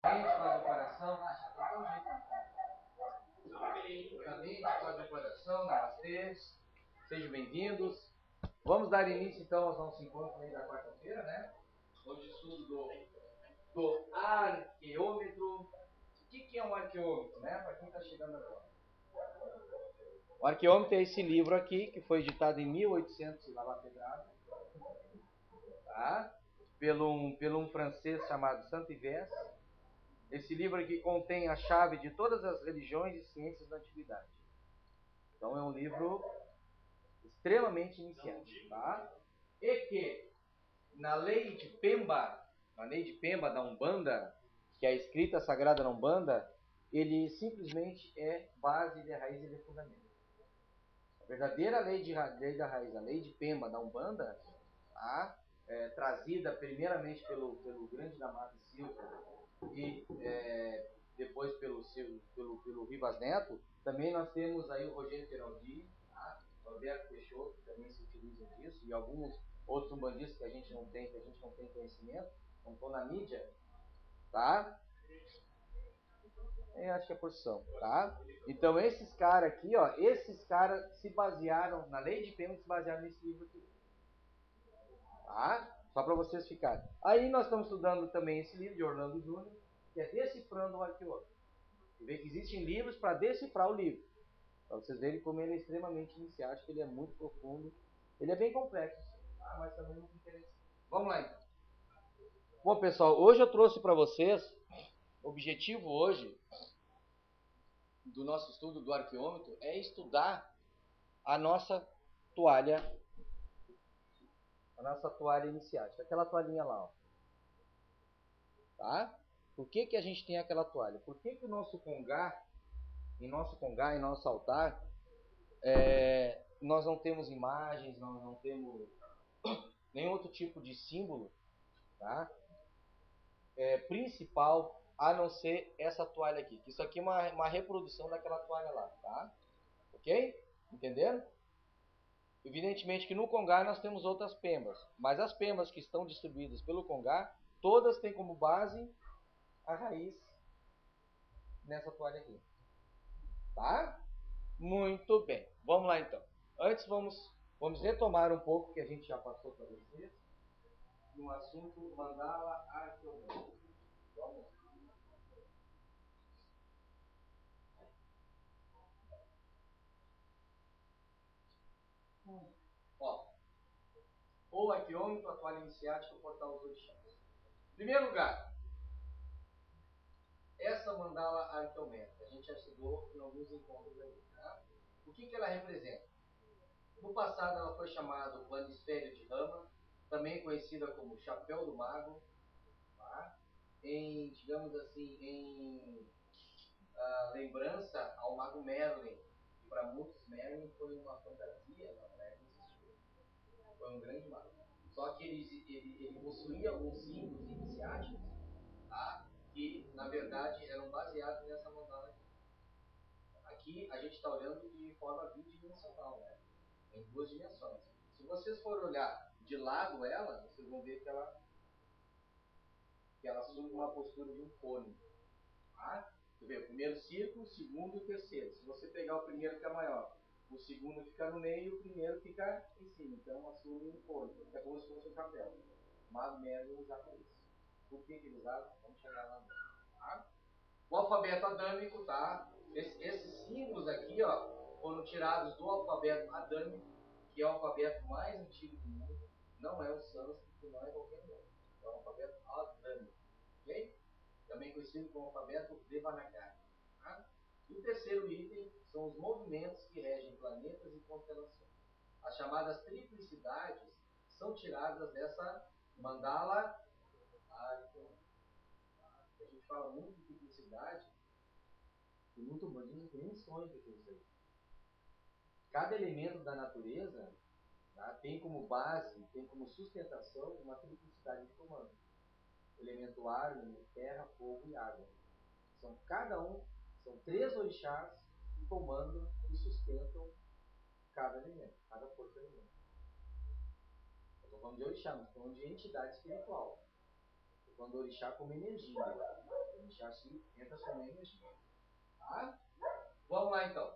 Mente, faz o coração, acha que é o jeito. A mente, faz o coração, namastê. Sejam bem-vindos. Vamos dar início então aos nossos encontros aí da quarta-feira, né? Hoje estudo do arqueômetro. O que é um arqueômetro, né? Para quem está chegando agora. O arqueômetro é esse livro aqui, que foi editado em 1800 e lá pedrada, tá? Pelo um francês chamado Saint-Yves. Esse livro aqui contém a chave de todas as religiões e ciências da antiguidade. Então é um livro extremamente iniciante, tá? E que na lei de Pemba da Umbanda, que é a escrita sagrada na Umbanda, ele simplesmente é base, ele é raiz, ele é fundamento. A verdadeira lei da raiz, a lei de Pemba da Umbanda, tá? Trazida primeiramente pelo grande Damaso Silva e depois pelo Rivas Neto. Também nós temos aí o Rogério Peraldi, tá? O Alberto Peixoto, que também se utilizam disso, e alguns outros umbandistas que a gente não tem conhecimento, não estão na mídia, tá? Acho que é porção, tá? Então esses caras aqui, ó, esses caras se basearam na lei de Pemba, se basearam nesse livro aqui, tá? Só para vocês ficarem. Aí nós estamos estudando também esse livro de Orlando Júnior, que é Decifrando o Arqueômetro. Você vê que existem livros para decifrar o livro, para vocês verem como ele é extremamente iniciático, ele é muito profundo, ele é bem complexo, tá? Mas também muito interessante. Vamos lá então. Bom, pessoal, hoje eu trouxe para vocês, o objetivo hoje do nosso estudo do arqueômetro é estudar a nossa toalha iniciática, aquela toalhinha lá, ó. Tá? Por que a gente tem aquela toalha? Por que o nosso congá, em nosso altar, nós não temos imagens, nós não temos nenhum outro tipo de símbolo, tá? Principal, a não ser essa toalha aqui. Isso aqui é uma reprodução daquela toalha lá, tá? Ok? Entenderam? Evidentemente que no congá nós temos outras pembas, mas as pembas que estão distribuídas pelo congá, todas têm como base a raiz nessa toalha aqui. Tá? Muito bem. Vamos lá então. Antes vamos retomar um pouco que a gente já passou para vocês no assunto mandala arqueológica. Vamos lá. Ó, o arqueômetro, a toalha iniciática, o portal dos orixás. Em primeiro lugar, essa mandala arqueométrica, a gente já estudou em alguns encontros aí, tá? O que ela representa? No passado ela foi chamada planisfério de Rama, também conhecida como chapéu do mago, tá? Digamos assim, em lembrança ao mago Merlin, que para muitos Merlin foi uma fantasia, não, Merlin existiu, foi um grande mago. Só que ele possuía alguns símbolos iniciáticos, tá? Que na verdade eram baseados nessa mandala aqui. Aqui a gente está olhando de forma bidimensional, né? Em duas dimensões. Se vocês forem olhar de lado ela, vocês vão ver que ela assume uma postura de um cone. Tá? Você vê o primeiro círculo, o segundo e o terceiro. Se você pegar o primeiro que é maior, o segundo fica no meio e o primeiro fica em cima. Então assume um cone. É como se fosse um chapéu. Mas Merlin usava isso. Por que ele usava? Vamos chegar lá mesmo. Tá? O alfabeto adâmico, tá? Esses símbolos aqui, ó, foram tirados do alfabeto adâmico, que é o alfabeto mais antigo do mundo. Não é o sânscrito, não é qualquer nome. É o alfabeto adâmico, ok? Também conhecido como alfabeto Devanagari. Tá? E o terceiro item são os movimentos que regem planetas e constelações. As chamadas triplicidades são tiradas dessa mandala arqueológica. A gente fala muito de triplicidade e muito budismo tem menções daquilo aí. Cada elemento da natureza, tá, tem como base, tem como sustentação uma triplicidade de comando. Elemento ar, elemento terra, fogo e água. São três orixás que comandam e sustentam cada elemento, cada força do elemento. Eu estou falando de orixá, não estou falando de entidade espiritual. Estou falando de orixá como energia. Orixá assim entra só uma energia. Tá? Vamos lá então.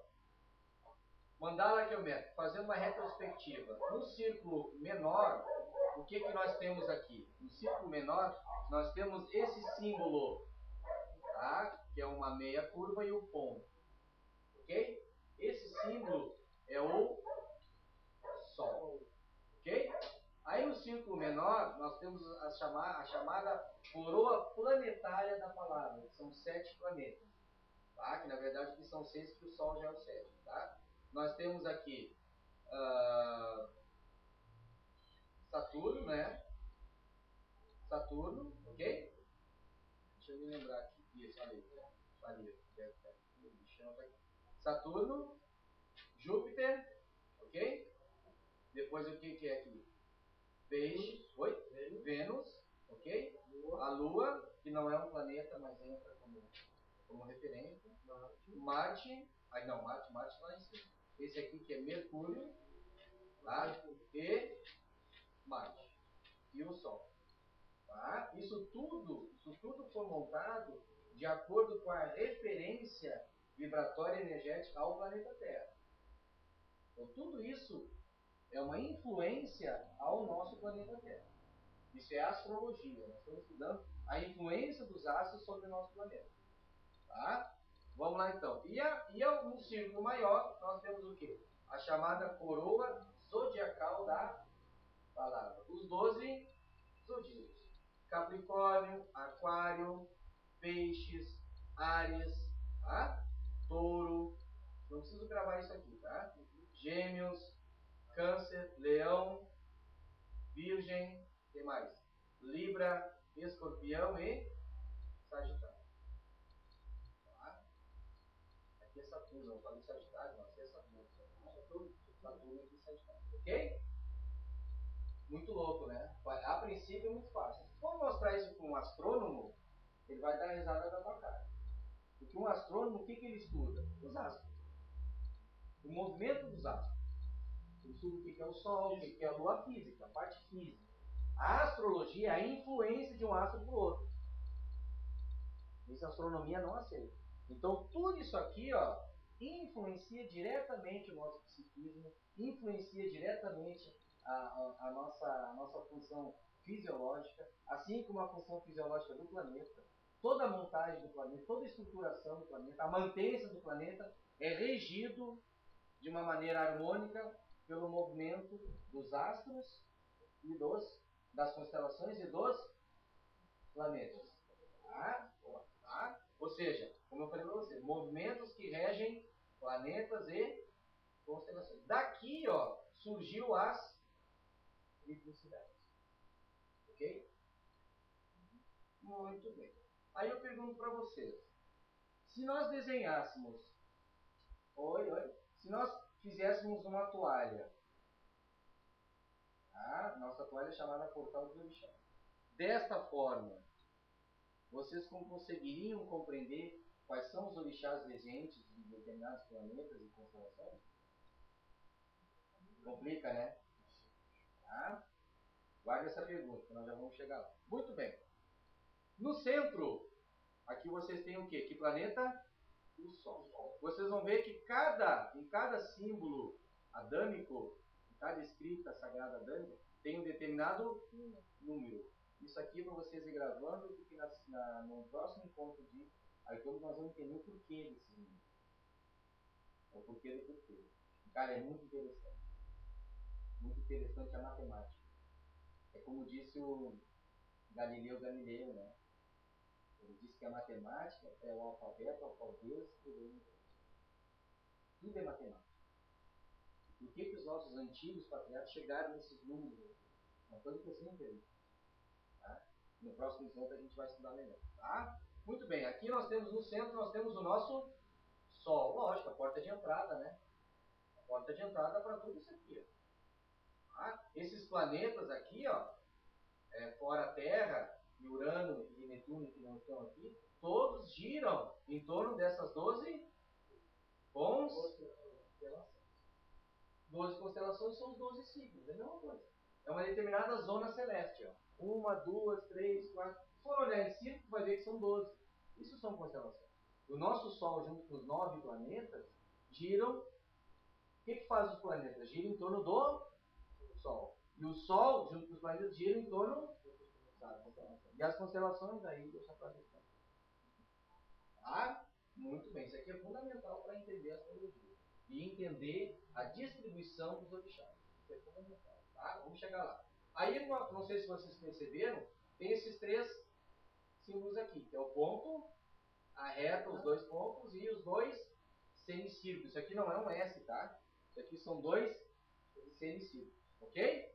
Mandala geométrico, fazendo uma retrospectiva. No círculo menor, o que nós temos aqui? No círculo menor, nós temos esse símbolo, tá? Que é uma meia curva e o ponto. Ok? Esse símbolo é o Sol. Ok? Aí no círculo menor, nós temos a chamada coroa planetária da palavra, que são 7 planetas. Tá? Que na verdade aqui são 6, que o Sol já é o 7. Tá? Nós temos aqui Saturno, né? Saturno, ok? Deixa eu me lembrar aqui. Isso, ali. Saturno, Júpiter, ok? Depois o que é aqui? Peixe, Vênus, ok? A Lua, que não é um planeta, mas entra como referência. Marte, Marte lá em cima. Esse aqui que é Mercúrio, tá? E Marte. E o Sol. Tá? Isso tudo foi montado de acordo com a referência vibratória energética ao planeta Terra. Então tudo isso é uma influência ao nosso planeta Terra. Isso é astrologia. Nós estamos estudando a influência dos astros sobre o nosso planeta. Tá? Vamos lá então. E no círculo maior, nós temos o quê? A chamada coroa zodiacal da palavra. Os 12 zodíacos. Capricórnio, Aquário, Peixes, Áries, tá? Touro. Não preciso gravar isso aqui, tá? Gêmeos, Câncer, Leão, Virgem, o que mais? Libra, Escorpião e Sagitário. Tá? Aqui é Saturno, eu falei Sagitário, não, aqui é Saturno. Saturno aqui é Sagitário. Ok? Muito louco, né? A princípio é muito fácil. Se for mostrar isso para um astrônomo, ele vai dar risada da tua cara. Porque um astrônomo, o que ele estuda? Os astros. O movimento dos astros. Ele estuda o que é o Sol, o que é a Lua física, a parte física. A astrologia é a influência de um astro para o outro. Isso a astronomia não aceita. Então tudo isso aqui, ó, influencia diretamente o nosso psiquismo, influencia diretamente a nossa função fisiológica, assim como a função fisiológica do planeta. Toda a montagem do planeta, toda a estruturação do planeta, a mantença do planeta é regido de uma maneira harmônica pelo movimento dos astros e das constelações e dos planetas. Tá? Tá? Ou seja, como eu falei para você, movimentos que regem planetas e constelações. Daqui, ó, surgiu as ritmicidades. Ok? Muito bem. Aí eu pergunto para vocês, se nós desenhássemos, se nós fizéssemos uma toalha, tá? Nossa toalha é chamada Portal dos Orixás. Desta forma, vocês conseguiriam compreender quais são os orixás regentes de determinados planetas e constelações? Complica, né? Tá? Guarda essa pergunta, que nós já vamos chegar lá. Muito bem. No centro, aqui vocês têm o quê? Que planeta? O Sol. Vocês vão ver que em cada símbolo adâmico, em cada escrita sagrada adâmica, tem um determinado número. Isso aqui é para vocês ir gravando, porque no próximo encontro de Arcano nós vamos entender o porquê desse número. O porquê do porquê. Cara, é muito interessante. Muito interessante a matemática. É como disse o Galileu Galileu, né? Ele disse que a matemática é o alfabeto, o alfabês, tudo é matemática. Por que os nossos antigos patriarcas chegaram nesses números? Uma coisa que eu sempre pergunto. Tá? No próximo encontro a gente vai estudar melhor. Tá? Muito bem, aqui nós temos no centro, nós temos o nosso Sol. Lógico, a porta de entrada, né? A porta de entrada para tudo isso aqui. Ó. Tá? Esses planetas aqui, ó, fora a Terra, e Urano e Netuno que não estão aqui, todos giram em torno dessas 12 constelações. 12 constelações são os 12 signos, é a mesma coisa. É uma determinada zona celeste. Ó. 1, 2, 3, 4. Se for olhar em círculo, vai ver que são 12. Isso são constelações. O nosso Sol, junto com os 9 planetas, giram. O que faz os planetas? Giram em torno do Sol. E o Sol, junto com os planetas, giram em torno da constelação. E as constelações, aí deixa para questão. Tá? Muito bem. Isso aqui é fundamental para entender a astrologia. E entender a distribuição dos orixás. Isso é fundamental. Tá? Vamos chegar lá. Aí, não sei se vocês perceberam, tem esses 3 símbolos aqui, que é o ponto, a reta, os 2 pontos e os 2 semicírculos. Isso aqui não é um S, tá? Isso aqui são 2 semicírculos, ok?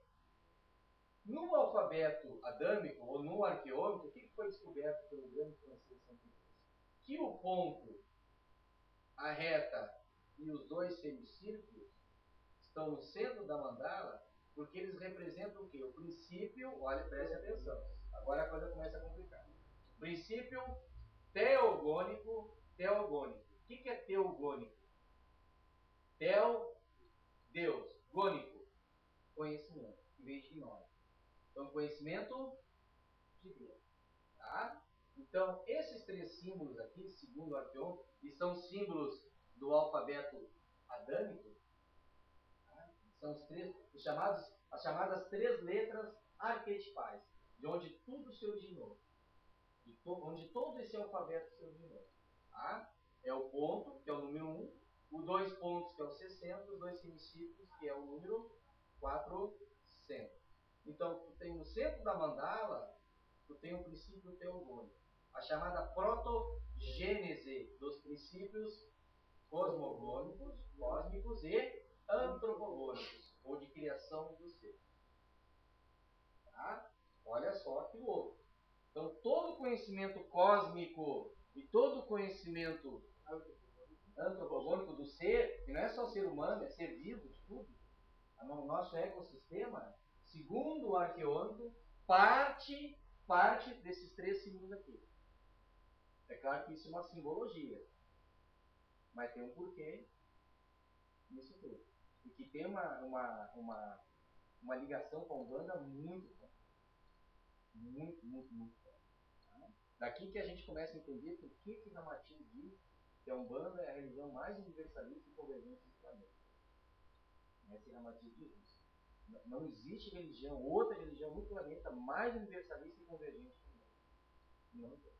No alfabeto adâmico, ou no arqueômetro, o que foi descoberto pelo grande francês Saint-Exupéry? Que o ponto, a reta e os 2 semicírculos estão no centro da mandala, porque eles representam o quê? O princípio, olha, preste atenção, agora a coisa começa a complicar. Princípio teogônico, teogônico. O que é teogônico? Teo, Deus. Gônico, conhecimento, em vez de nós. Então, conhecimento de Deus. Tá? Então, esses 3 símbolos aqui, segundo o arqueômetro, e são símbolos do alfabeto adâmico, tá? São as chamadas 3 letras arquetipais, de onde tudo se originou. Onde todo esse alfabeto se originou. Tá? É o ponto, que é o número 1, os 2 pontos, que é o 60, os 2 semicírculos, que é o número 400. Então, tu tem no centro da mandala, tu tem o princípio teogônico, a chamada protogênese dos princípios cosmogônicos, cósmicos e antropogônicos, ou de criação do ser. Tá? Olha só que louco. Então, todo conhecimento cósmico e todo conhecimento antropogônico do ser, que não é só ser humano, é ser vivo, de tudo, no nosso ecossistema, segundo o arqueômetro, parte desses 3 símbolos aqui. É claro que isso é uma simbologia, mas tem um porquê nisso tudo. E que tem uma ligação com a Umbanda muito forte. Muito forte. Tá? Daqui que a gente começa a entender por que Ramati diz que a Umbanda é a religião mais universalista e convergente do planeta. Essa Ramati diz isso. Não existe religião, outra religião no planeta mais universalista e convergente que o mundo. Não tem.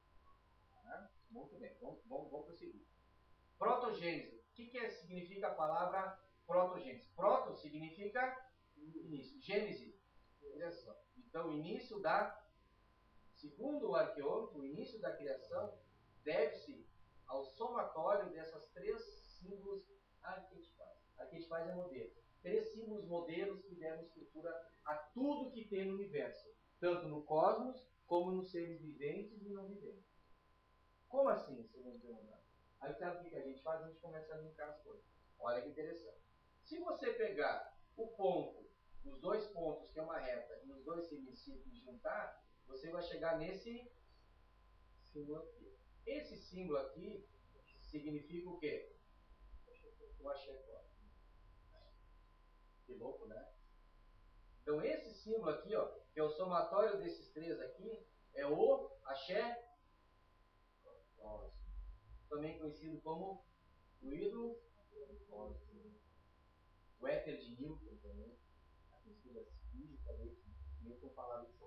Tá? Muito bem, vamos prosseguir. Protogênese. O que significa a palavra protogênese? Proto significa início. Gênese. Então, o início segundo o arqueômetro, o início da criação deve-se ao somatório dessas 3 símbolos arquetipais. Arquetipais é modelo. 3 símbolos modelos que deram estrutura a tudo que tem no universo, tanto no cosmos como nos seres viventes e não viventes. Como assim, segundo o perguntar? Aí sabe o que a gente faz? A gente começa a linkar as coisas. Olha que interessante. Se você pegar o ponto, os 2 pontos, que é uma reta, e os 2 semicírculos juntar, você vai chegar nesse símbolo aqui. Esse símbolo aqui significa o quê? O axé cósmico. Que louco, né? Então esse símbolo aqui, ó, que é o somatório desses 3 aqui, é o axé cósmico. Também conhecido como o ídolo cósmico. O éter de Newton também. A pesquisa física dele, Newton falava isso.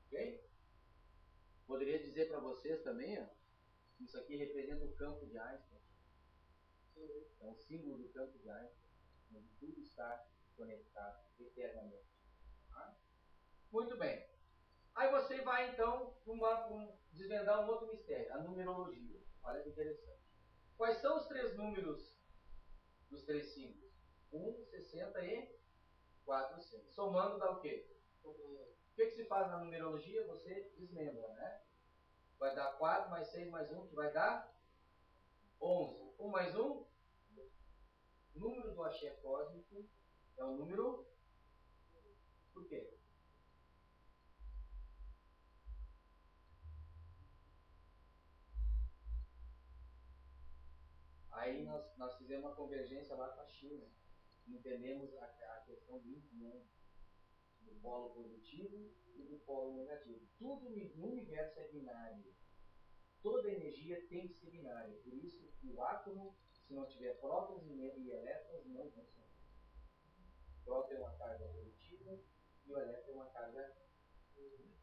Ok? Poderia dizer para vocês também, ó, isso aqui representa o campo de Einstein. É um símbolo do campo de Einstein, onde tudo está conectado eternamente. Tá? Muito bem. Aí você vai então desvendar um outro mistério, a numerologia. Olha que interessante. Quais são os 3 números dos 3 símbolos? 1, 60 e 400. Somando dá o quê? O que se faz na numerologia? Você desmembra, né? Vai dar 4 mais 6 mais 1, que vai dar 11. 1 mais 1, número do axé cósmico é o número... Por quê? Aí nós fizemos uma convergência lá com a China. Entendemos a questão do yin, do polo positivo e do polo negativo. Tudo no universo é binário. toda energia tem que ser binária. Por isso que o átomo, se não tiver prótons e elétrons, não funciona. O próton é uma carga positiva e o elétron é uma carga negativa.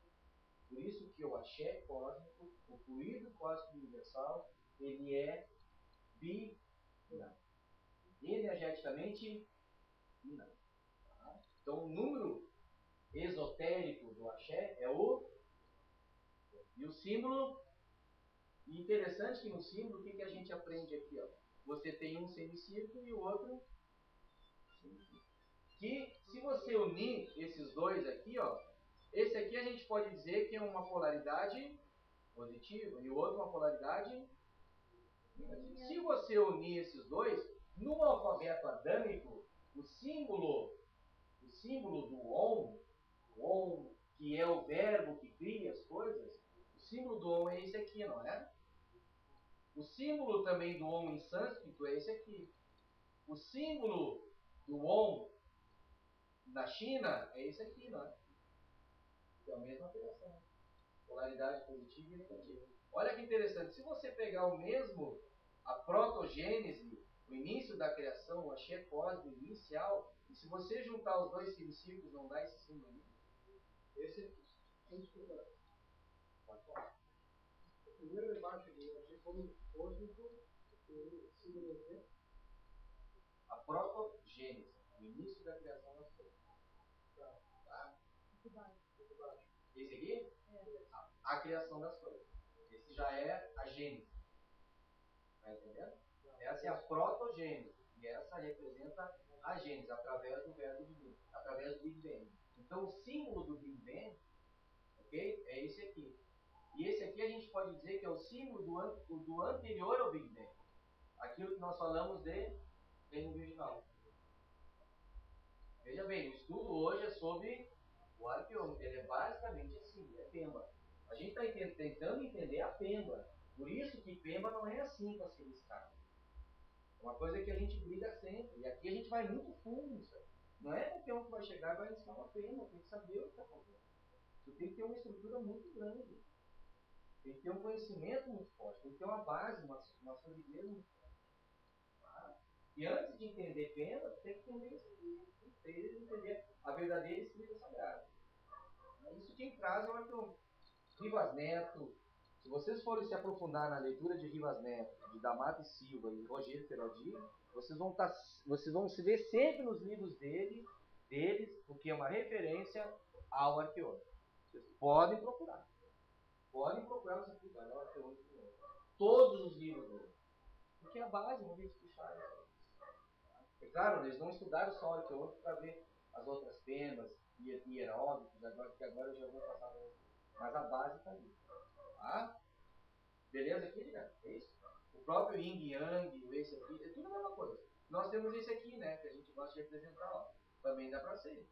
Por isso que o axé cósmico, o fluido cósmico universal, ele é binário. Energeticamente binário. Tá? Então o número esotérico do axé é o... E o símbolo... E interessante que no símbolo, o que a gente aprende aqui? Ó? Você tem um semicírculo e o outro semicírculo. Que se você unir esses dois aqui, ó, esse aqui a gente pode dizer que é uma polaridade positiva e o outro uma polaridade negativa. Se você unir esses dois, no alfabeto adâmico, o símbolo do Om, que é o verbo que cria as coisas, o símbolo do Om é esse aqui, não é? O símbolo também do Om em sânscrito é esse aqui. O símbolo do Om na China é esse aqui, não é? É a mesma operação. Polaridade positiva e negativa. Olha que interessante. Se você pegar a protogênese, o início da criação, o axé cósmico inicial, e se você juntar os dois semicírculos, não dá esse símbolo aí? Esse é o pode falar. O primeiro debate do axé cósmico, o símbolo é o quê? A protogênese, o início da criação das coisas. Tá? Esse aqui? É. A criação das coisas. Esse já é a gênese. Tá entendendo? Essa é a protogênese. E essa representa a gênese, através do verbo divino, através do Big Bang. Então o símbolo do Big Bang, ok? É esse aqui. E esse aqui a gente pode dizer que é o símbolo do anterior ao Big Bang. Aquilo que nós falamos de reino virginal. Veja bem, o estudo hoje é sobre o arqueômetro. Ele é basicamente assim, é Pemba. A gente está tentando entender a Pemba. Por isso que Pemba não é assim para ser riscado. É uma coisa que a gente briga sempre. E aqui a gente vai muito fundo. Sabe? Não é qualquer um que vai chegar e vai ensinar uma Pemba. Tem que saber o que está fazendo. Tu tem que ter uma estrutura muito grande. Tem que ter um conhecimento muito forte. Tem que ter uma base, uma solidez muito forte. Tá? E antes de entender Pemba, tem que entender isso aqui. Tem que entender a verdadeira escrita sagrada. Isso quem traz é o arqueômetro. Rivas Neto. Se vocês forem se aprofundar na leitura de Rivas Neto, de D'Amato e Silva e Rogério Feraldi, vocês vão se ver sempre nos livros deles, porque é uma referência ao arqueômetro. Vocês podem procurar. Podem procurar os arqueômetros ao arqueômetro. Todos os livros dele. Porque é a base, não vem puxar. É claro, eles não estudaram só o arqueômetro para ver as outras penas, hieróglifos, que agora eu já vou passar para vocês. Mas a base está ali. Tá? Beleza aqui, né? É isso? O próprio Yin Yang, esse aqui, é tudo a mesma coisa. Nós temos esse aqui, né? Que a gente gosta de representar. Ó. Também dá para ser.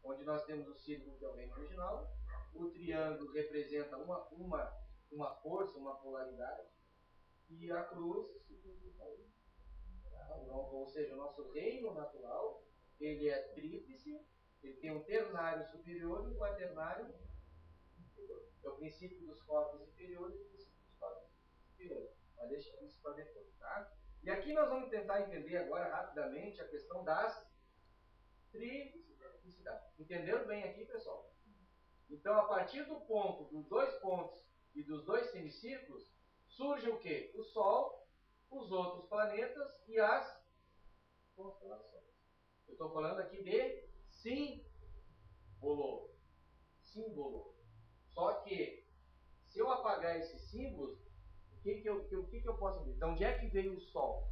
Onde nós temos o círculo, que é o reino original. O triângulo representa uma força, uma polaridade. E a cruz, ou seja, o nosso reino natural, ele é tríplice. Ele tem um ternário superior e um quaternário inferior. É o princípio dos corpos inferiores e o princípio dos corpos superiores. Mas deixa isso para depois, tá? E aqui nós vamos tentar entender agora rapidamente a questão das triplicidades. Entenderam bem aqui, pessoal? Então, a partir do ponto, dos dois pontos e dos dois semicírculos, surge o quê? O Sol, os outros planetas e as constelações. Eu estou falando aqui de símbolo. Só que, se eu apagar esses símbolos, o que eu posso ver? De onde é que veio o Sol?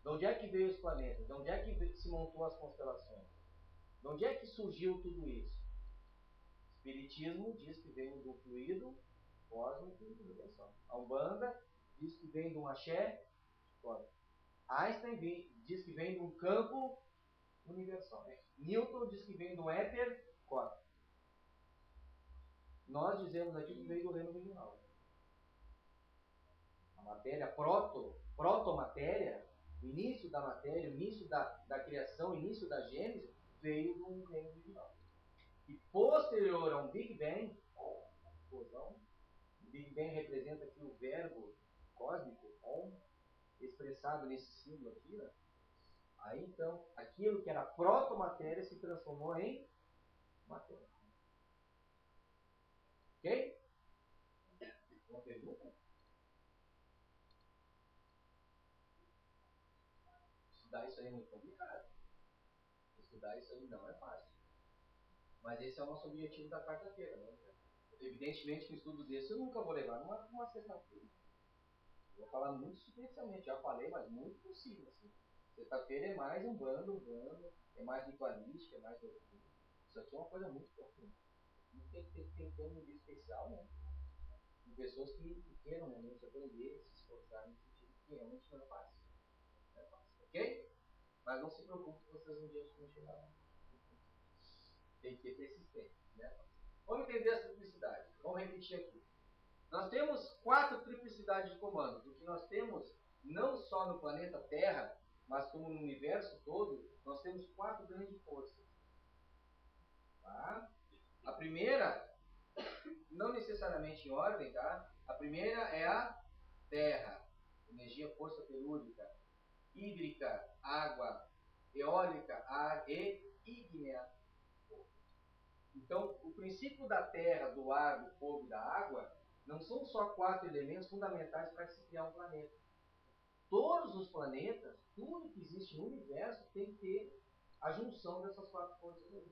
De onde é que veio os planetas? De onde é que se montou as constelações? De onde é que surgiu tudo isso? O Espiritismo diz que vem do fluido cósmico e universal. A Umbanda diz que vem de um axé cósmico. Einstein diz que vem de um campo universal. Newton diz que vem de um éter cósmico. Nós dizemos aqui que veio do reino original. A matéria, protomatéria, o início da matéria, o início da criação, o início da gênese, veio do reino original. E posterior a um Big Bang, explosão, Big Bang representa aqui o verbo cósmico, on, expressado nesse símbolo aqui, né? Aí então, aquilo que era protomatéria se transformou em matéria. Ok? Uma pergunta? Estudar isso aí é muito complicado. Estudar isso aí não é fácil. Mas esse é o nosso objetivo da quarta-feira, né? Evidentemente que um estudo desse eu nunca vou levar numa sexta-feira. Vou falar muito superficialmente, já falei, mas muito possível. Assim. Sexta-feira é mais um bando, é mais ritualística, é mais doutrina. Isso aqui é uma coisa muito profunda. Tem que ter um nível especial, né? De pessoas que queiram realmente aprender, se esforçar no sentido que realmente não é fácil. Não é fácil, ok? Mas não se preocupe que vocês um dia vão chegar lá. Tem que ter persistência, né? Vamos entender a triplicidade. Vamos repetir aqui. Nós temos 4 triplicidades de comandos. O que nós temos, não só no planeta Terra, mas como no universo todo, nós temos 4 grandes forças. Tá? A primeira, não necessariamente em ordem, tá? A primeira é a Terra, energia, força telúrica, hídrica, água, eólica, ar e ígnea. Então, o princípio da terra, do ar, do fogo e da água não são só 4 elementos fundamentais para se criar um planeta. Todos os planetas, tudo que existe no universo tem que ter a junção dessas 4 forças aí.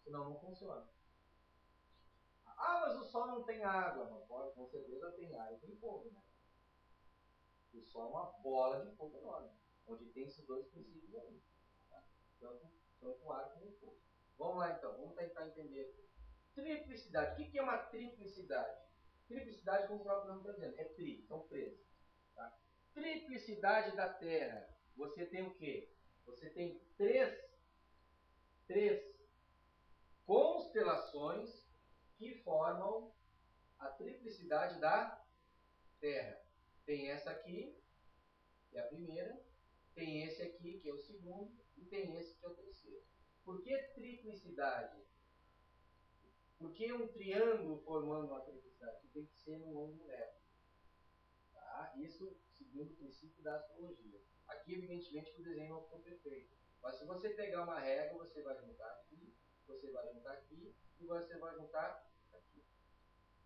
Senão não funciona. Ah, mas o Sol não tem água. Não pode, com certeza tem ar e tem fogo, né? O Sol é uma bola de fogo enorme, onde tem esses 2 princípios aí. Tá? Tanto o ar como o fogo. Vamos lá então, vamos tentar entender aqui. Triplicidade. O que é uma triplicidade? Triplicidade, como o próprio nome está dizendo, é tri, são 13. Tá? Triplicidade da Terra. Você tem o quê? Você tem três constelações que formam a triplicidade da Terra. Tem essa aqui, que é a primeira, tem esse aqui, que é o segundo, e tem esse que é o terceiro. Por que triplicidade? Por que um triângulo formando uma triplicidade? Que tem que ser um ângulo reto. Tá? Isso segundo o princípio da astrologia. Aqui, evidentemente, o desenho não ficou perfeito. Mas se você pegar uma régua, você vai juntar aqui, você vai juntar aqui e você vai juntar aqui.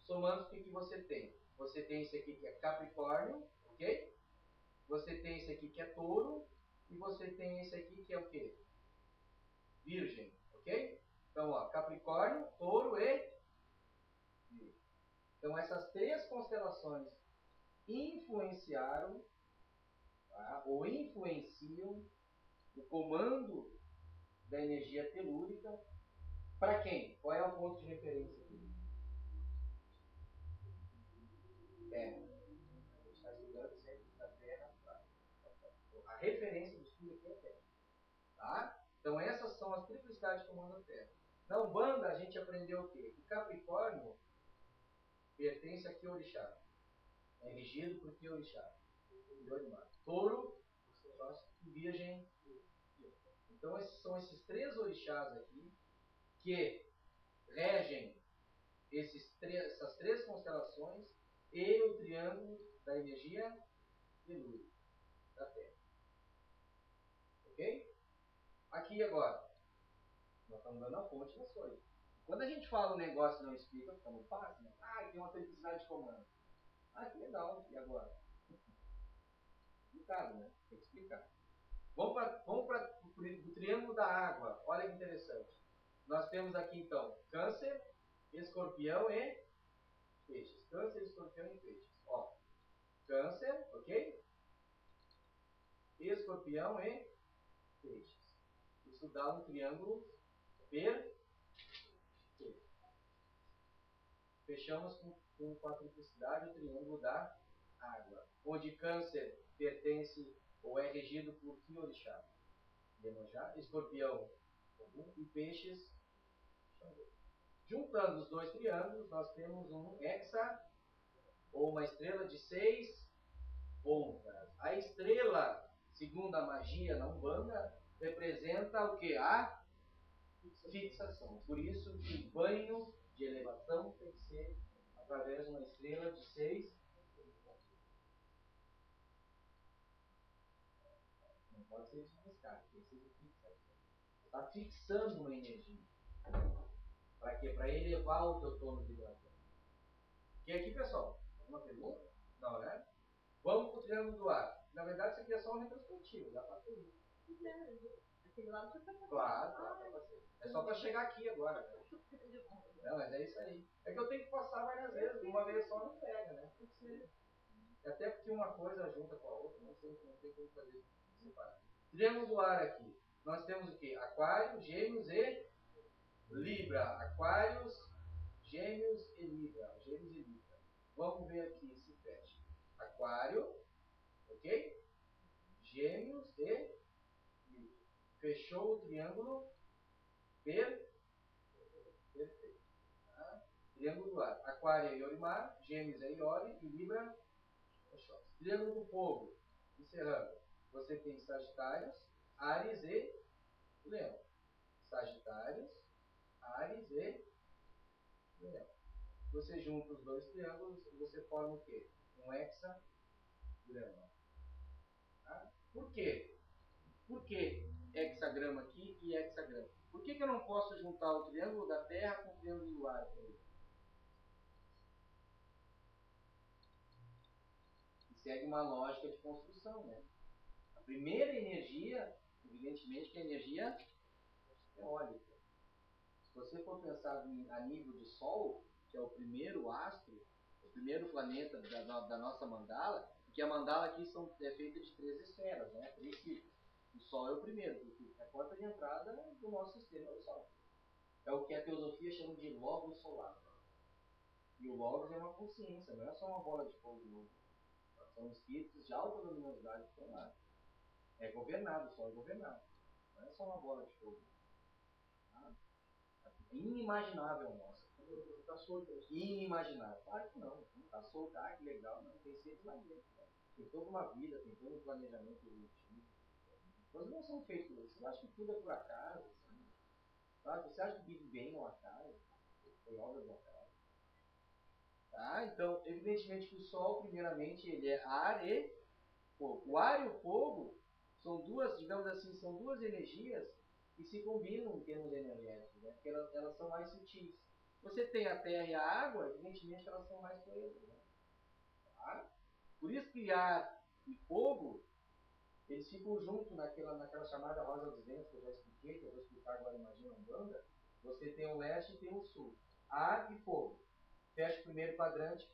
Somando, o que você tem? Você tem esse aqui que é Capricórnio, ok? Você tem esse aqui que é Touro e você tem esse aqui que é o quê? Virgem, ok? Então, ó, Capricórnio, Touro e Virgem. Então, essas 3 constelações influenciaram, tá, ou influenciam o comando da energia telúrica para quem? Qual é o ponto de referência aqui? Terra. A gente está estudando sempre da Terra. A referência do estudo aqui é Terra. Tá? Então essas são as triplicidades que comandam a Terra. Na Umbanda a gente aprendeu o quê? Que Capricórnio pertence a que orixá? É regido por que orixá? Touro, Virgem. Então são esses 3 orixás aqui que regem essas 3 constelações e o triângulo da energia telúrica da Terra. Ok? Aqui agora, nós estamos dando a fonte das coisas. Quando a gente fala um negócio e não explica, fica muito fácil, né? Ah, tem uma triplicidade de comando. Ah, que legal. E agora? Complicado, né? Tem que explicar. Vamos para o triângulo da água. Olha que interessante. Nós temos aqui, então, Câncer, Escorpião e Peixes. Câncer, Escorpião e Peixes. Ó, Câncer, ok? Escorpião e Peixes. Isso dá um triângulo perfeito. Fechamos com a triplicidade o triângulo da água, onde Câncer pertence ou é regido por que orixá? Iemanjá, Escorpião, Ogum, e Peixes, Xangô. Juntando os 2 triângulos, nós temos um hexa, ou uma estrela de 6 pontas. A estrela, segundo a magia na Umbanda, representa o que? A fixação. Por isso que o banho de elevação tem que ser através de uma estrela de 6. Não pode ser desbuscado, tem que ser fixado. Está fixando uma energia. Para quê? Para elevar o teu tono vibratório. E aqui, pessoal, alguma pergunta? Não, né? Vamos para o triângulo do ar. Na verdade, isso aqui é só um retrospectivo, dá para ter. Aquele lado já foi. Claro, é só para chegar aqui agora. Né? Não, mas é isso aí. É que eu tenho que passar várias vezes, uma vez só não pega, né? Até porque uma coisa junta com a outra, não tem como fazer separado. Triângulo do ar aqui. Nós temos o quê? Aquário, Gêmeos e Libra. Aquários, Gêmeos e Libra. Gêmeos e Libra. Vamos ver aqui se fecha. Aquário, ok? Gêmeos e Libra. Fechou o triângulo perfeito. Tá? Triângulo do ar. Aquário é Iorimar, Gêmeos é Iori e Libra fechou. Triângulo do fogo. Encerrando. Você tem Sagitários, Áries e Leão. Sagitários, Áries e Leão. Você junta os dois triângulos e você forma o quê? Um hexagrama. Tá? Por quê? Por que hexagrama aqui e hexagrama? Por que eu não posso juntar o triângulo da Terra com o triângulo do ar? Segue uma lógica de construção, né? A primeira energia, evidentemente, que é a energia eólica. Se você for pensar a nível de Sol, que é o primeiro astro, o primeiro planeta da nossa mandala, porque a mandala aqui é feita de 3 esferas, né? 3 ciclos. O Sol é o primeiro, porque é a porta de entrada do nosso sistema é o Sol. É o que a teosofia chama de logos solar. E o logos é uma consciência, não é só uma bola de fogo. São espíritos de alta luminosidade que estão lá. É governado, o Sol é governado. Não é só uma bola de fogo. Tá? É inimaginável, nossa. Está solto. Inimaginável. Claro que não. Não está solto. Ah, que legal. Não, tem seres lá dentro. Né? Tem toda uma vida, tem todo um planejamento evolutivo. As coisas não são feitas. Você acha que tudo é por acaso? Assim? Sabe? Você acha que Big Bang é um acaso? Foi obra do acaso? Tá? Então, evidentemente que o Sol, primeiramente, ele é ar e fogo. O ar e o fogo são duas, digamos assim, são duas energias que se combinam em termos energéticos, né? Porque elas são mais sutis. Você tem a terra e a água, evidentemente elas são mais coesas. Né? Tá? Por isso que ar e fogo, eles ficam juntos naquela chamada rosa dos ventos, que eu já expliquei, que eu vou explicar agora, imagina a Umbanda. Você tem o leste e tem o sul. Ar e fogo. Fecha o primeiro quadrante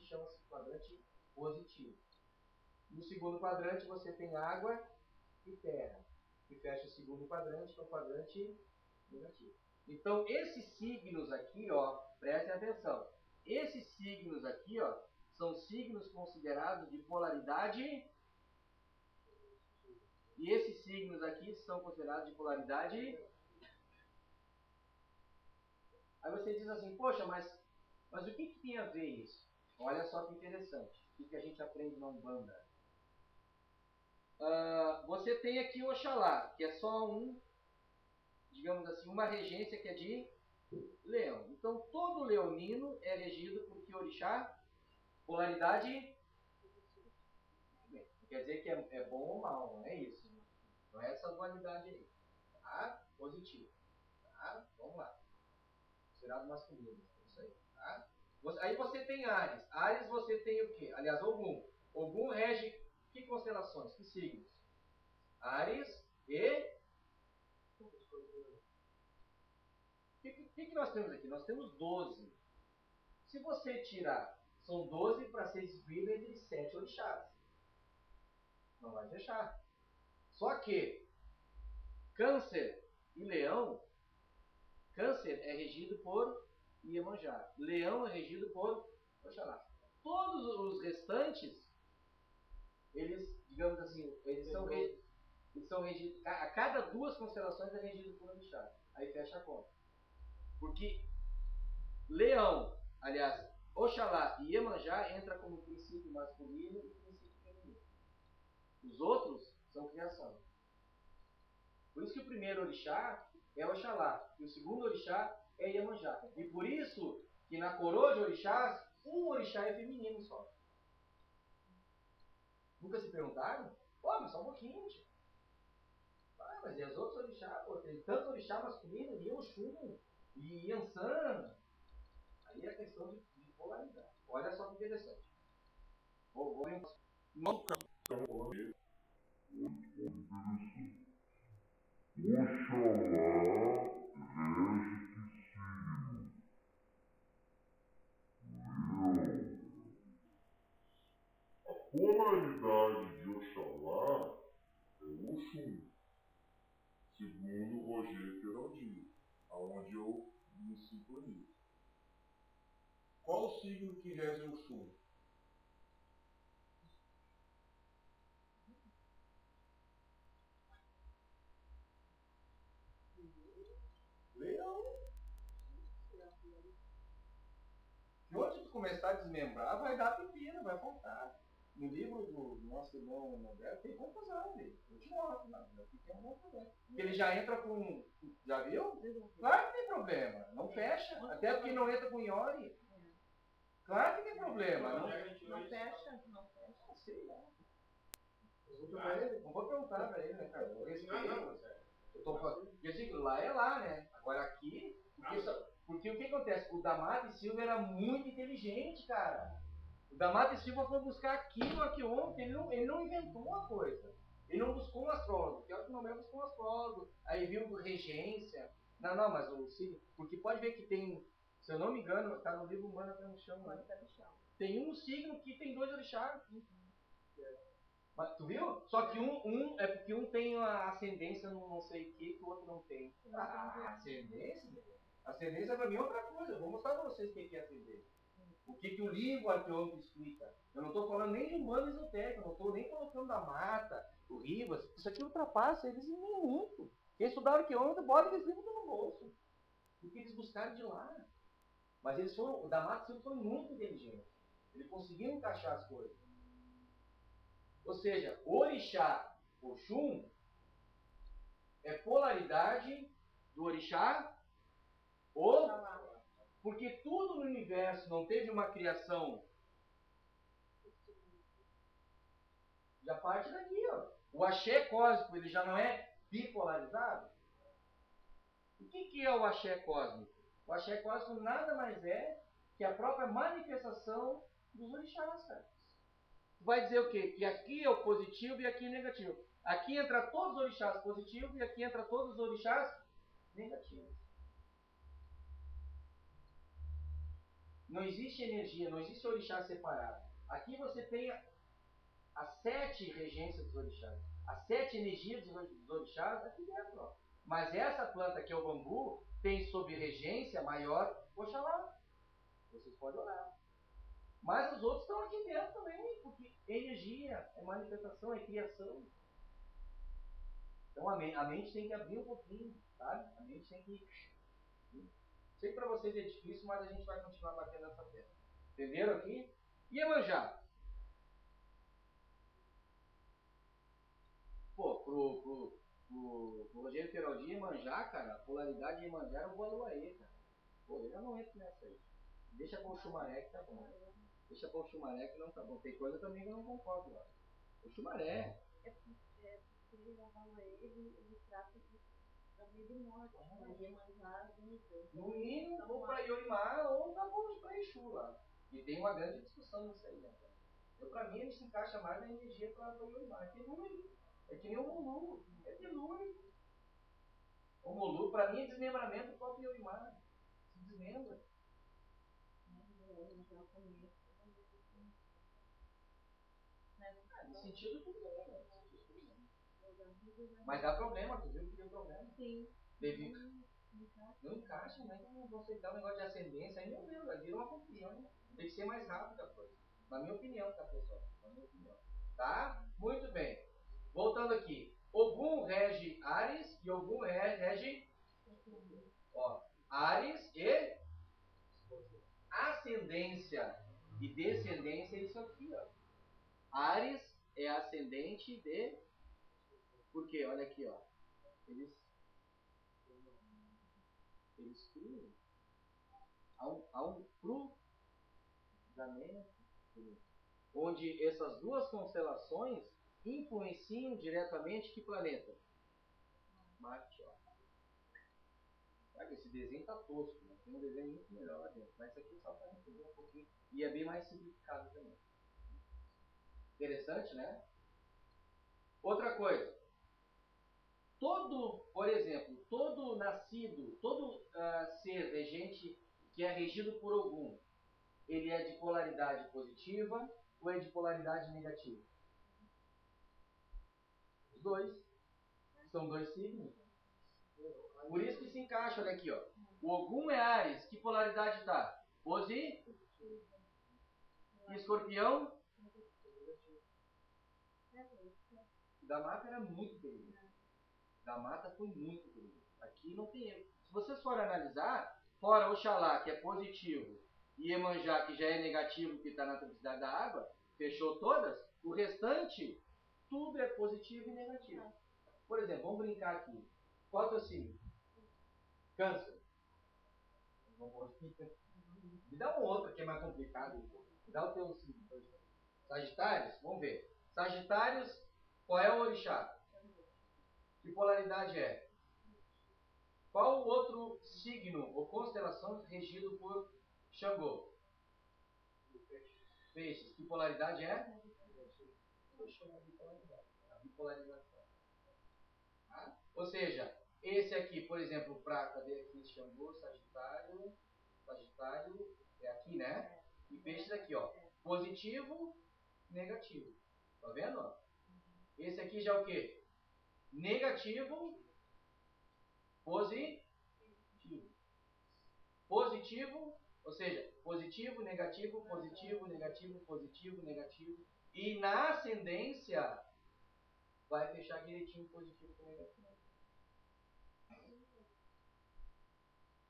chama-se quadrante positivo. No segundo quadrante você tem água e terra, que fecha o segundo quadrante, que é o quadrante negativo. Então esses signos aqui, ó, prestem atenção. Esses signos aqui, ó, são signos considerados de polaridade, e esses signos aqui são considerados de polaridade. Aí você diz assim, poxa, mas o que tem a ver isso? Olha só que interessante. O que a gente aprende na Umbanda? Você tem aqui o Oxalá, que é só digamos assim, uma regência que é de Leão. Então, todo leonino é regido por que orixá? Polaridade? Bem, quer dizer que é bom ou mal, não é isso. Não é essa dualidade aí. Tá? Positivo. Tá? Vamos lá. Considerado masculino. Isso aí. Tá? Aí você tem Áries. Áries você tem o quê? Aliás, Ogum. Ogum rege que constelações? Que signos? Áries e... O que nós temos aqui? Nós temos 12. Se você tirar, são 12 para ser distribuído entre 7 orixás. Não vai fechar. Só que Câncer e Leão, Câncer é regido por Iemanjá. Leão é regido por Oxalá. Todos os restantes, eles, digamos assim, eles são regidos. A cada 2 constelações é regido por orixá. Aí fecha a conta. Porque Leão, aliás, Oxalá e Iemanjá entra como princípio masculino e princípio feminino. Os outros são criação. Por isso que o primeiro orixá é Oxalá e o segundo orixá é Iemanjá. E por isso que na coroa de orixás, um orixá é feminino só. Nunca se perguntaram? Pô, mas só um pouquinho, tio. Ah, mas e as outras orixás? Pô, tem tanto orixá masculino, e Oxum, e Yansan. Aí é questão de polaridade. Olha só que interessante. Vou Nunca estão falando a polaridade de Oxalá é o Oxum, segundo Roger Peraldi, aonde eu me sintonizo. Qual o signo que rege Oxum? Leão. E onde tu começar a desmembrar, vai dar pepino, vai contar. No livro do nosso irmão Moderno tem confusão ali. Eu te mostro, não. Aqui tem um monte de. Porque ele já entra com. Já viu? Claro que tem problema. Não fecha. Até porque não entra com Iori. Claro que tem problema. Não fecha. Não sei lá. Não vou perguntar pra ele, né, cara? Eu respeito. Eu tô falando. Eu digo, lá é lá, né? Agora aqui. Porque o que acontece? O D'Amato Silva era muito inteligente, cara. O D'Amato Silva foi buscar aquilo aqui ontem. Ele não inventou a coisa. Ele não buscou um astrólogo. Que é o que não é buscou um astrólogo. Aí viu regência. Não, mas o signo. Porque pode ver que tem. Se eu não me engano, tá no livro Humano Pé no Chão. Humano Pé no Chão. Tem um signo que tem 2 orixás. Mas tu viu? Só que um é porque um tem a ascendência no não sei o que o outro não tem. Ascendência? Ascendência pra mim é outra coisa. Eu vou mostrar pra vocês o que é ascendência. O que o livro arqueônico explica. Eu não estou falando nem de humano esotérico, eu não estou nem colocando da mata, o Rivas. Isso aqui ultrapassa eles em muito. Quem estudar arqueônico, bota eles livros no bolso. Porque eles buscaram de lá. Mas eles foram, o D'Amato Silva foi muito inteligente. Ele conseguiu encaixar as coisas. Ou seja, orixá, Oxum, é polaridade do orixá, porque tudo no universo não teve uma criação. Já parte daqui, ó. O axé cósmico, ele já não é bipolarizado? O que é o axé cósmico? O axé cósmico nada mais é que a própria manifestação dos orixás, cara. Tu vai dizer o quê? Que aqui é o positivo e aqui é o negativo. Aqui entra todos os orixás positivos e aqui entra todos os orixás negativos. Não existe energia, não existe orixá separado. Aqui você tem as 7 regências dos orixás. As 7 energias dos orixás aqui dentro, ó. Mas essa planta que é o bambu tem sob regência maior Oxalá. Vocês podem olhar. Mas os outros estão aqui dentro também, porque energia é manifestação, é criação. Então a mente tem que abrir um pouquinho, sabe? A mente tem que... Sei que para vocês é difícil, mas a gente vai continuar batendo nessa tecla. Entenderam aqui? Iemanjá. Pô, pro Rogério Peraldi, Iemanjá, cara, a polaridade de Iemanjá era o Boaluaê, cara. Pô, eu não entro nessa aí. Deixa com o Xumaré que tá bom. Deixa com o Xumaré que não tá bom. Tem coisa também que eu não concordo, ó. O Xumaré. Porque ele trata da vida e morte. Iemanjá No hino, ou pra Iorimá, ou pra Exu lá. E tem uma grande discussão nisso aí, né, cara? Eu, pra mim, ele se encaixa mais na energia pra Iorimá. É telúrico. É que nem o Molu. É telúrico. O Molu, pra mim, é desmembramento do próprio Iorimá. Se desmembra. No sentido tudo bem, né? Mas dá problema, tu viu que deu problema? Sim. Não encaixa, né? Então você dá um negócio de ascendência, aí meu Deus, vai vir uma confusão. Tem que ser mais rápido a coisa. Na minha opinião, tá, pessoal? Na minha opinião. Tá? Muito bem. Voltando aqui. Ogum rege Áries e Ogum rege... Ó, Áries e... ascendência e descendência é isso aqui, ó. Áries é ascendente de... Por quê? Olha aqui, ó. Eles criam. Há um cruzamento onde essas duas constelações influenciam diretamente que planeta? Marte, ó. Sabe, esse desenho tá tosco, né? Tem um desenho muito melhor lá dentro, mas isso aqui só para entender um pouquinho e é bem mais simplificado também. Interessante, né? Outra coisa, por exemplo, todo nascido, todo ser regente que é regido por Ogum, ele é de polaridade positiva ou é de polaridade negativa? Os dois. São dois signos. Por isso que se encaixa, olha aqui, ó. O Ogum é Áries, que polaridade está? Positivo. Escorpião? Da Mata era muito perigoso. Da Mata foi muito perigoso. Aqui não tem erro. Se vocês forem analisar, fora Oxalá, que é positivo, e Iemanjá, que já é negativo, que está na triplicidade da água, fechou todas, o restante, tudo é positivo e negativo. Por exemplo, vamos brincar aqui. Qual é o teu signo? Câncer. Me dá um outro que é mais complicado. Me dá o teu signo. Sagitários? Vamos ver. Sagitários, qual é o orixá? Que polaridade é? Qual o outro signo ou constelação regido por Xangô? Peixes. Que polaridade é? A bipolarização. Tá? Ou seja, esse aqui, por exemplo, cadê aqui? Xangô, Sagitário. Sagitário é aqui, né? E peixes aqui, ó. Positivo, negativo. Tá vendo? Ó? Esse aqui já é o quê? Negativo, positivo. Positivo, ou seja, positivo, negativo, positivo, negativo, positivo, negativo. E na ascendência, vai fechar direitinho positivo com negativo.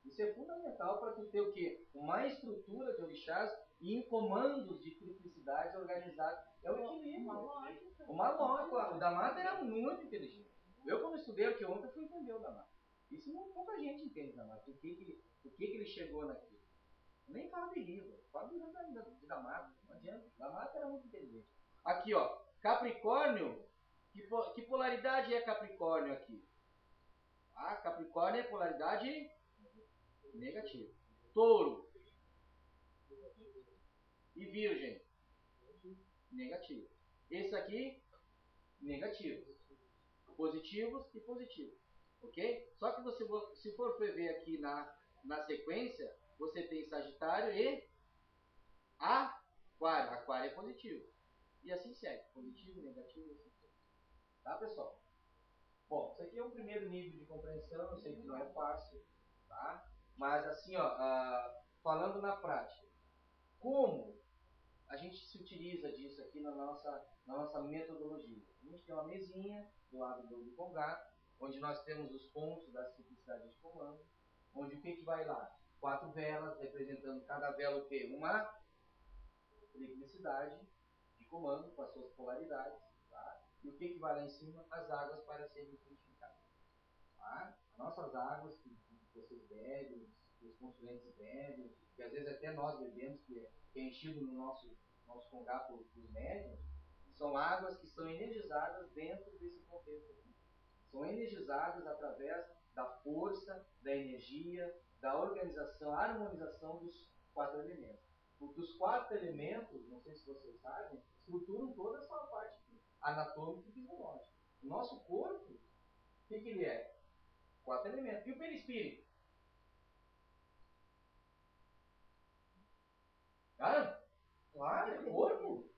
Isso é fundamental para tu ter o quê? Uma estrutura de orixás e em comandos de triplicidade organizados. É o equilíbrio. Uma lógica. O da Mata era muito inteligente. Eu, quando estudei aqui ontem, fui entender o da Mata. Isso pouca gente entende da Mata. O que ele chegou naquilo. Eu nem falo de livro. Falo de da Mata. Não adianta. Da Mata era muito inteligente. Aqui, ó. Capricórnio. Que polaridade é Capricórnio aqui? Ah, Capricórnio é polaridade negativa. Touro e Virgem, negativo. Esse aqui, negativo. Positivos e positivos. Ok? Só que você, se for ver aqui na sequência, você tem Sagitário e Aquário. Aquário é positivo. E assim segue. Positivo, negativo e assim segue. Tá, pessoal? Bom, isso aqui é um primeiro nível de compreensão. Eu sei que não é fácil. Tá? Mas assim, ó, falando na prática, como a gente se utiliza disso aqui na nossa metodologia? A gente tem uma mesinha do lado do Congá, onde nós temos os pontos da simplicidade de comando, onde o que vai lá? 4 velas, representando cada vela o quê? Uma triplicidade de comando com as suas polaridades. Tá? E o que vai lá em cima? As águas para serem identificadas. Tá? As nossas águas que vocês bebem, que os consulentes bebem, que às vezes até nós bebemos, que é enchido no nosso congá por médiums, são águas que são energizadas dentro desse contexto aqui. São energizadas através da força, da energia, da organização, harmonização dos 4 elementos. Porque os 4 elementos, não sei se vocês sabem, estruturam toda essa parte anatômica e fisiológica. O nosso corpo, o que ele é? 4 elementos. E o perispírito? Claro, é corpo.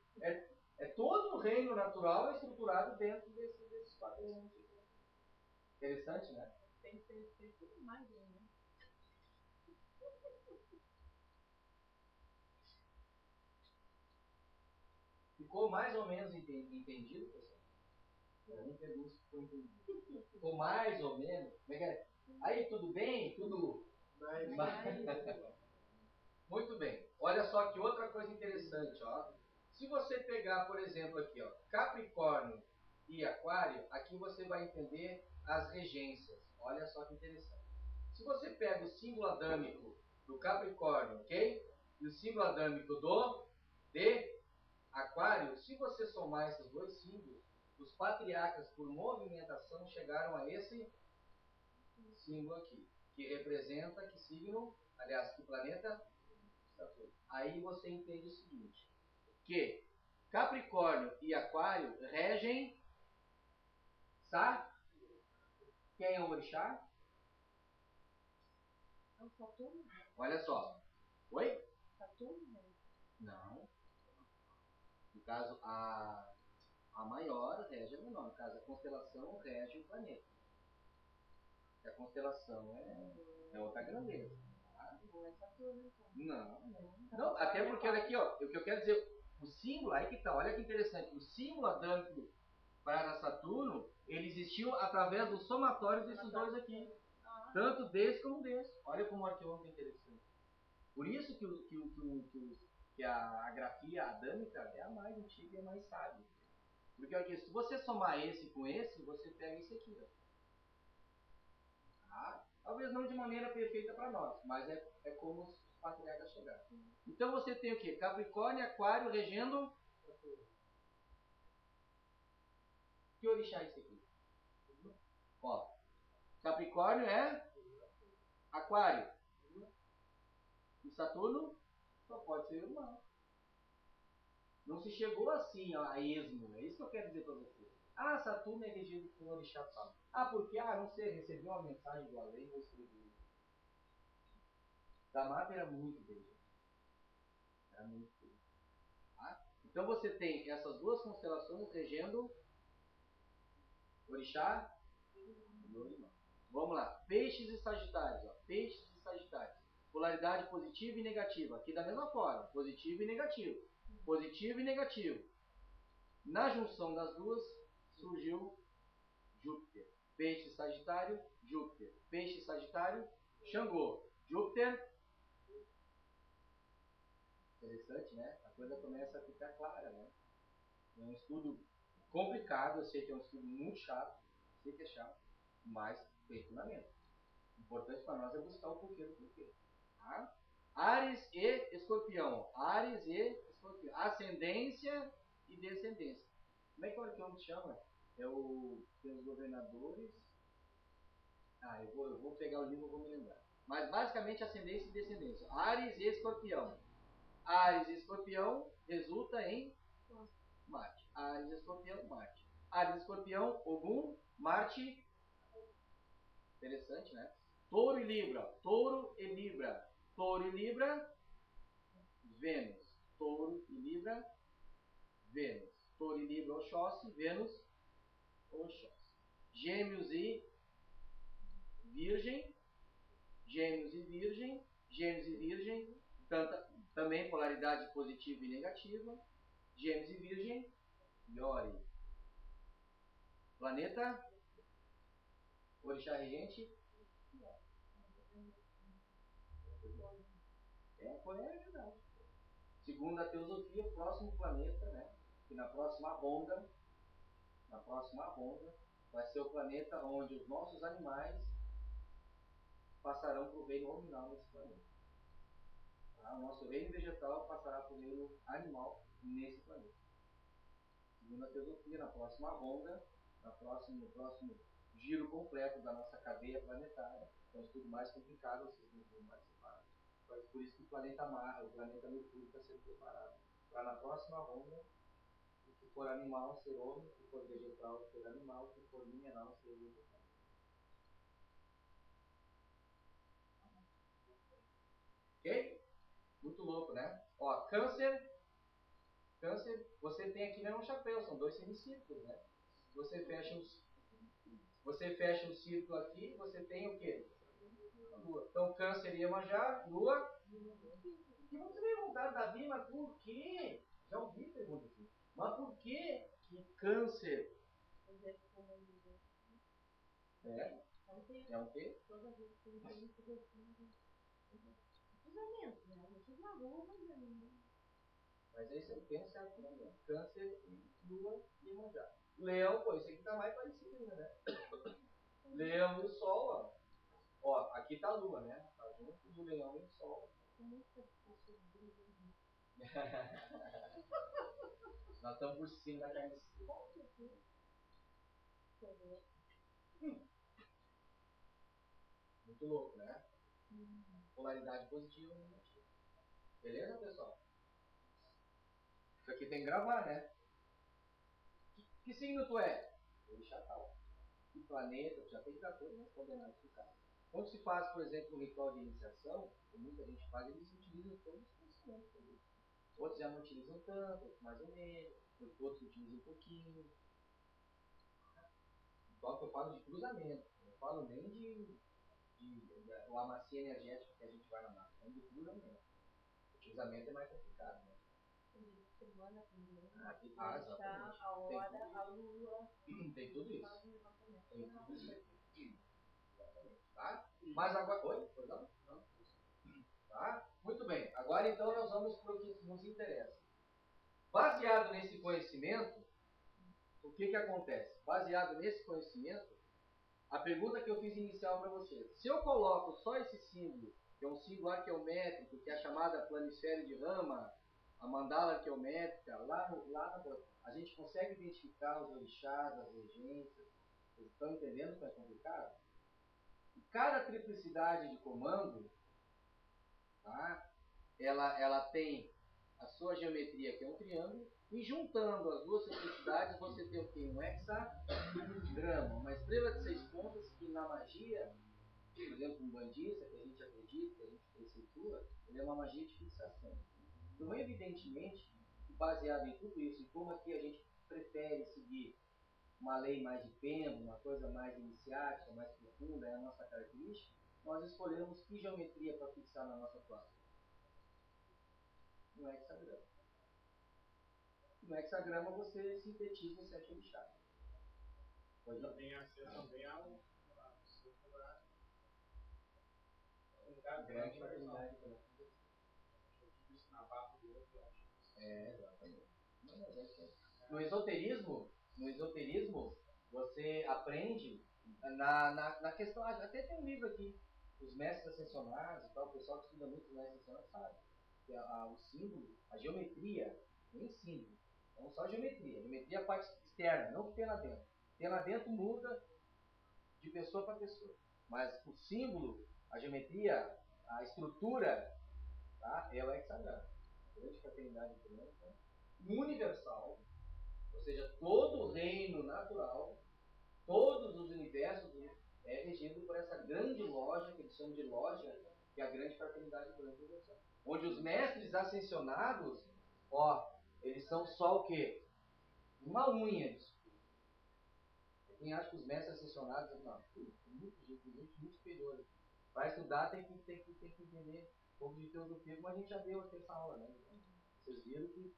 É todo o reino natural estruturado dentro desses 4 elementos. Interessante, né? Tem que ter tudo mais, né? Ficou mais ou menos entendido, pessoal? Eu nem pergunto se ficou entendido. Ficou mais ou menos? Aí, tudo bem? Tudo? Muito bem. Olha só que outra coisa interessante, ó. Se você pegar, por exemplo, aqui, ó, Capricórnio e Aquário, aqui você vai entender as regências. Olha só que interessante. Se você pega o símbolo adâmico do Capricórnio, ok? E o símbolo adâmico de Aquário, se você somar esses dois símbolos, os patriarcas por movimentação chegaram a esse símbolo aqui, que representa que signo, aliás, que planeta? Saturno. Aí você entende o seguinte, que Capricórnio e Aquário regem quem é o orixá? É o Saturno? Olha só. Oi? Saturno, né? Não. No caso, a maior rege a menor. No caso, a constelação rege o planeta. A constelação é outra grandeza. Tá? Não é Saturno, então. Não, até porque, olha aqui, ó, o que eu quero dizer, o símbolo, aí que tá, olha que interessante, o símbolo adâmico para Saturno, ele existiu através do somatório desses dois aqui. Tanto desse como desse. Olha como o arqueólogo é interessante. Por isso que a grafia adâmica é a mais antiga e a mais sábia. Porque olha aqui, se você somar esse com esse, você pega esse aqui. Ó. Tá? Talvez não de maneira perfeita para nós, mas é como os patriarcas chegaram. Então você tem o quê? Capricórnio e Aquário regendo. Que orixá é esse aqui? Ó, Capricórnio é Aquário. E Saturno só pode ser humano. Não se chegou assim a esmo. É isso que eu quero dizer para você. Ah, Saturno é regido por um orixá tal. Ah, porque? Ah, não sei, recebi uma mensagem do além, vou escrever. Da mata era muito inteligente. Era muito inteligente. Tá? Então você tem essas duas constelações regendo orixá e orimã. Vamos lá. Peixes e Sagitários. Ó. Peixes e Sagitários. Polaridade positiva e negativa. Aqui da mesma forma. Positivo e negativo. Positivo e negativo. Na junção das duas, surgiu Júpiter. Peixe e Sagitário, Júpiter. Peixe e Sagitário, Xangô. Júpiter. Interessante, né? A coisa começa a ficar clara, né? É um estudo complicado, eu sei que é um estudo muito chato, sei que é chato, mas tem fundamento. O importante para nós é buscar o porquê do porquê. Tá? Áries e Escorpião. Áries e Escorpião. Ascendência e descendência. Como é que o arqueólogo chama? Tem os governadores. Ah, eu vou pegar o livro e vou me lembrar. Mas basicamente ascendência e descendência. Áries e Escorpião. Áries e Escorpião resulta em Marte. Áries e Escorpião, Marte. Áries e Escorpião, Ogum, Marte. Interessante, né? Touro e Libra. Touro e Libra. Touro e Libra, Vênus. Touro e Libra, Vênus. Touro e Libra, Oxóssi. Vênus, Oxóssi. Gêmeos e Virgem. Gêmeos e Virgem. Gêmeos e Virgem. Também polaridade positiva e negativa. Gêmeos e Virgem, Iori. Planeta, orixá regente. É verdade. Segundo a teosofia, o próximo planeta, né? Que na próxima ronda, vai ser o planeta onde os nossos animais passarão para o reino nominal nesse planeta. Tá? O nosso reino vegetal passará para o reino animal nesse planeta. Segundo a teosofia, na próxima ronda, no próximo giro completo da nossa cadeia planetária, é um estudo mais complicado, vocês não vão participar. Por isso que o planeta Marra, o planeta Mercúrio, está sendo preparado para na próxima ronda, o que for animal ser homem, o que for vegetal ser animal, o que for mineral ser vegetal. Ok? Muito louco, né? Ó, Câncer, você tem aqui mesmo um chapéu, são dois semicírculos, né? Você fecha o círculo aqui, você tem o quê? A Lua. Então, Câncer e Iemanjá, Lua. E você vai perguntar, Davi, mas por quê? Já ouvi pergunta aqui. Mas por que Câncer? É um quê? Toda vez que ele tem cruzamento, né? A gente na rua, Mas aí você pensa em Câncer e Lua e Iemanjá. Leão, pô, esse aqui tá mais parecido ainda, né? Leão e o Sol, ó. Ó, aqui tá a Lua, né? Tá junto. do leão e o sol. Nós estamos por cima da carne. Muito louco, né? Polaridade positiva e negativa. Beleza, pessoal? Isso aqui tem que gravar, né? Que signo tu é? Orixá tal. Que planeta? Já tem 14, mas poderá explicar. Quando se faz, por exemplo, um ritual de iniciação, que muita gente faz, eles utilizam todos os conhecimentos. Outros já não utilizam tanto, outros mais ou menos, outros utilizam um pouquinho. Só que eu falo de cruzamento, não falo nem de o amacia energético que a gente vai na massa, é de cruzamento. O cruzamento é mais complicado, né? Semana primeiro. Exatamente. A hora, a lua. Tem tudo isso. Tem tudo isso. Exatamente. Tá? Mas agora. Oi? Pois não? Não. Tá? Muito bem. Agora então nós vamos para o que nos interessa. Baseado nesse conhecimento, o que acontece? Baseado nesse conhecimento, a pergunta que eu fiz inicial para vocês. Se eu coloco só esse símbolo, que é um símbolo arqueométrico, que é a chamada planisfério de Rama, a mandala arqueométrica, a gente consegue identificar os orixás, as regências. Vocês estão entendendo que é complicado? E cada triplicidade de comando, tá? Ela tem a sua geometria, que é um triângulo, e juntando as duas triplicidades, você tem o quê? Um hexagrama, uma estrela de 6 pontas, que na magia, por exemplo, um bandista, que a gente acredita, que a gente preceitua, ele é uma magia de fixação. Então, evidentemente, baseado em tudo isso, e como aqui a gente prefere seguir uma lei mais de pêndulo, uma coisa mais iniciática, mais profunda, é a nossa característica, nós escolhemos que geometria para fixar na nossa placa. No hexagrama. No hexagrama você sintetiza os 7 orixás. Pois não? Tem acesso também ao grande facilidade para isso na barra do outro, eu acho. exatamente. No esoterismo, você aprende na questão. Até tem um livro aqui, os mestres ascensionados e tal, o pessoal que estuda muito os mestres ascensionados sabe. Que o símbolo, a geometria, nem símbolo, não só geometria. Geometria é a parte externa, não o que tem lá dentro. O que tem lá dentro muda de pessoa para pessoa. Mas o símbolo, a geometria, a estrutura, tá? É o hexagrama. Grande fraternidade branca, universal, ou seja, todo o reino natural, todos os universos é regido por essa grande loja, que eles chamam de loja, que é a grande fraternidade branca universal. Onde os mestres ascensionados, eles são só o quê? Uma unha disso. Quem acha que os mestres ascensionados, não, tem gente muito superior. Para estudar tem que entender um pouco de teosofia, como a gente já deu aqui essa aula, né? Vocês viram que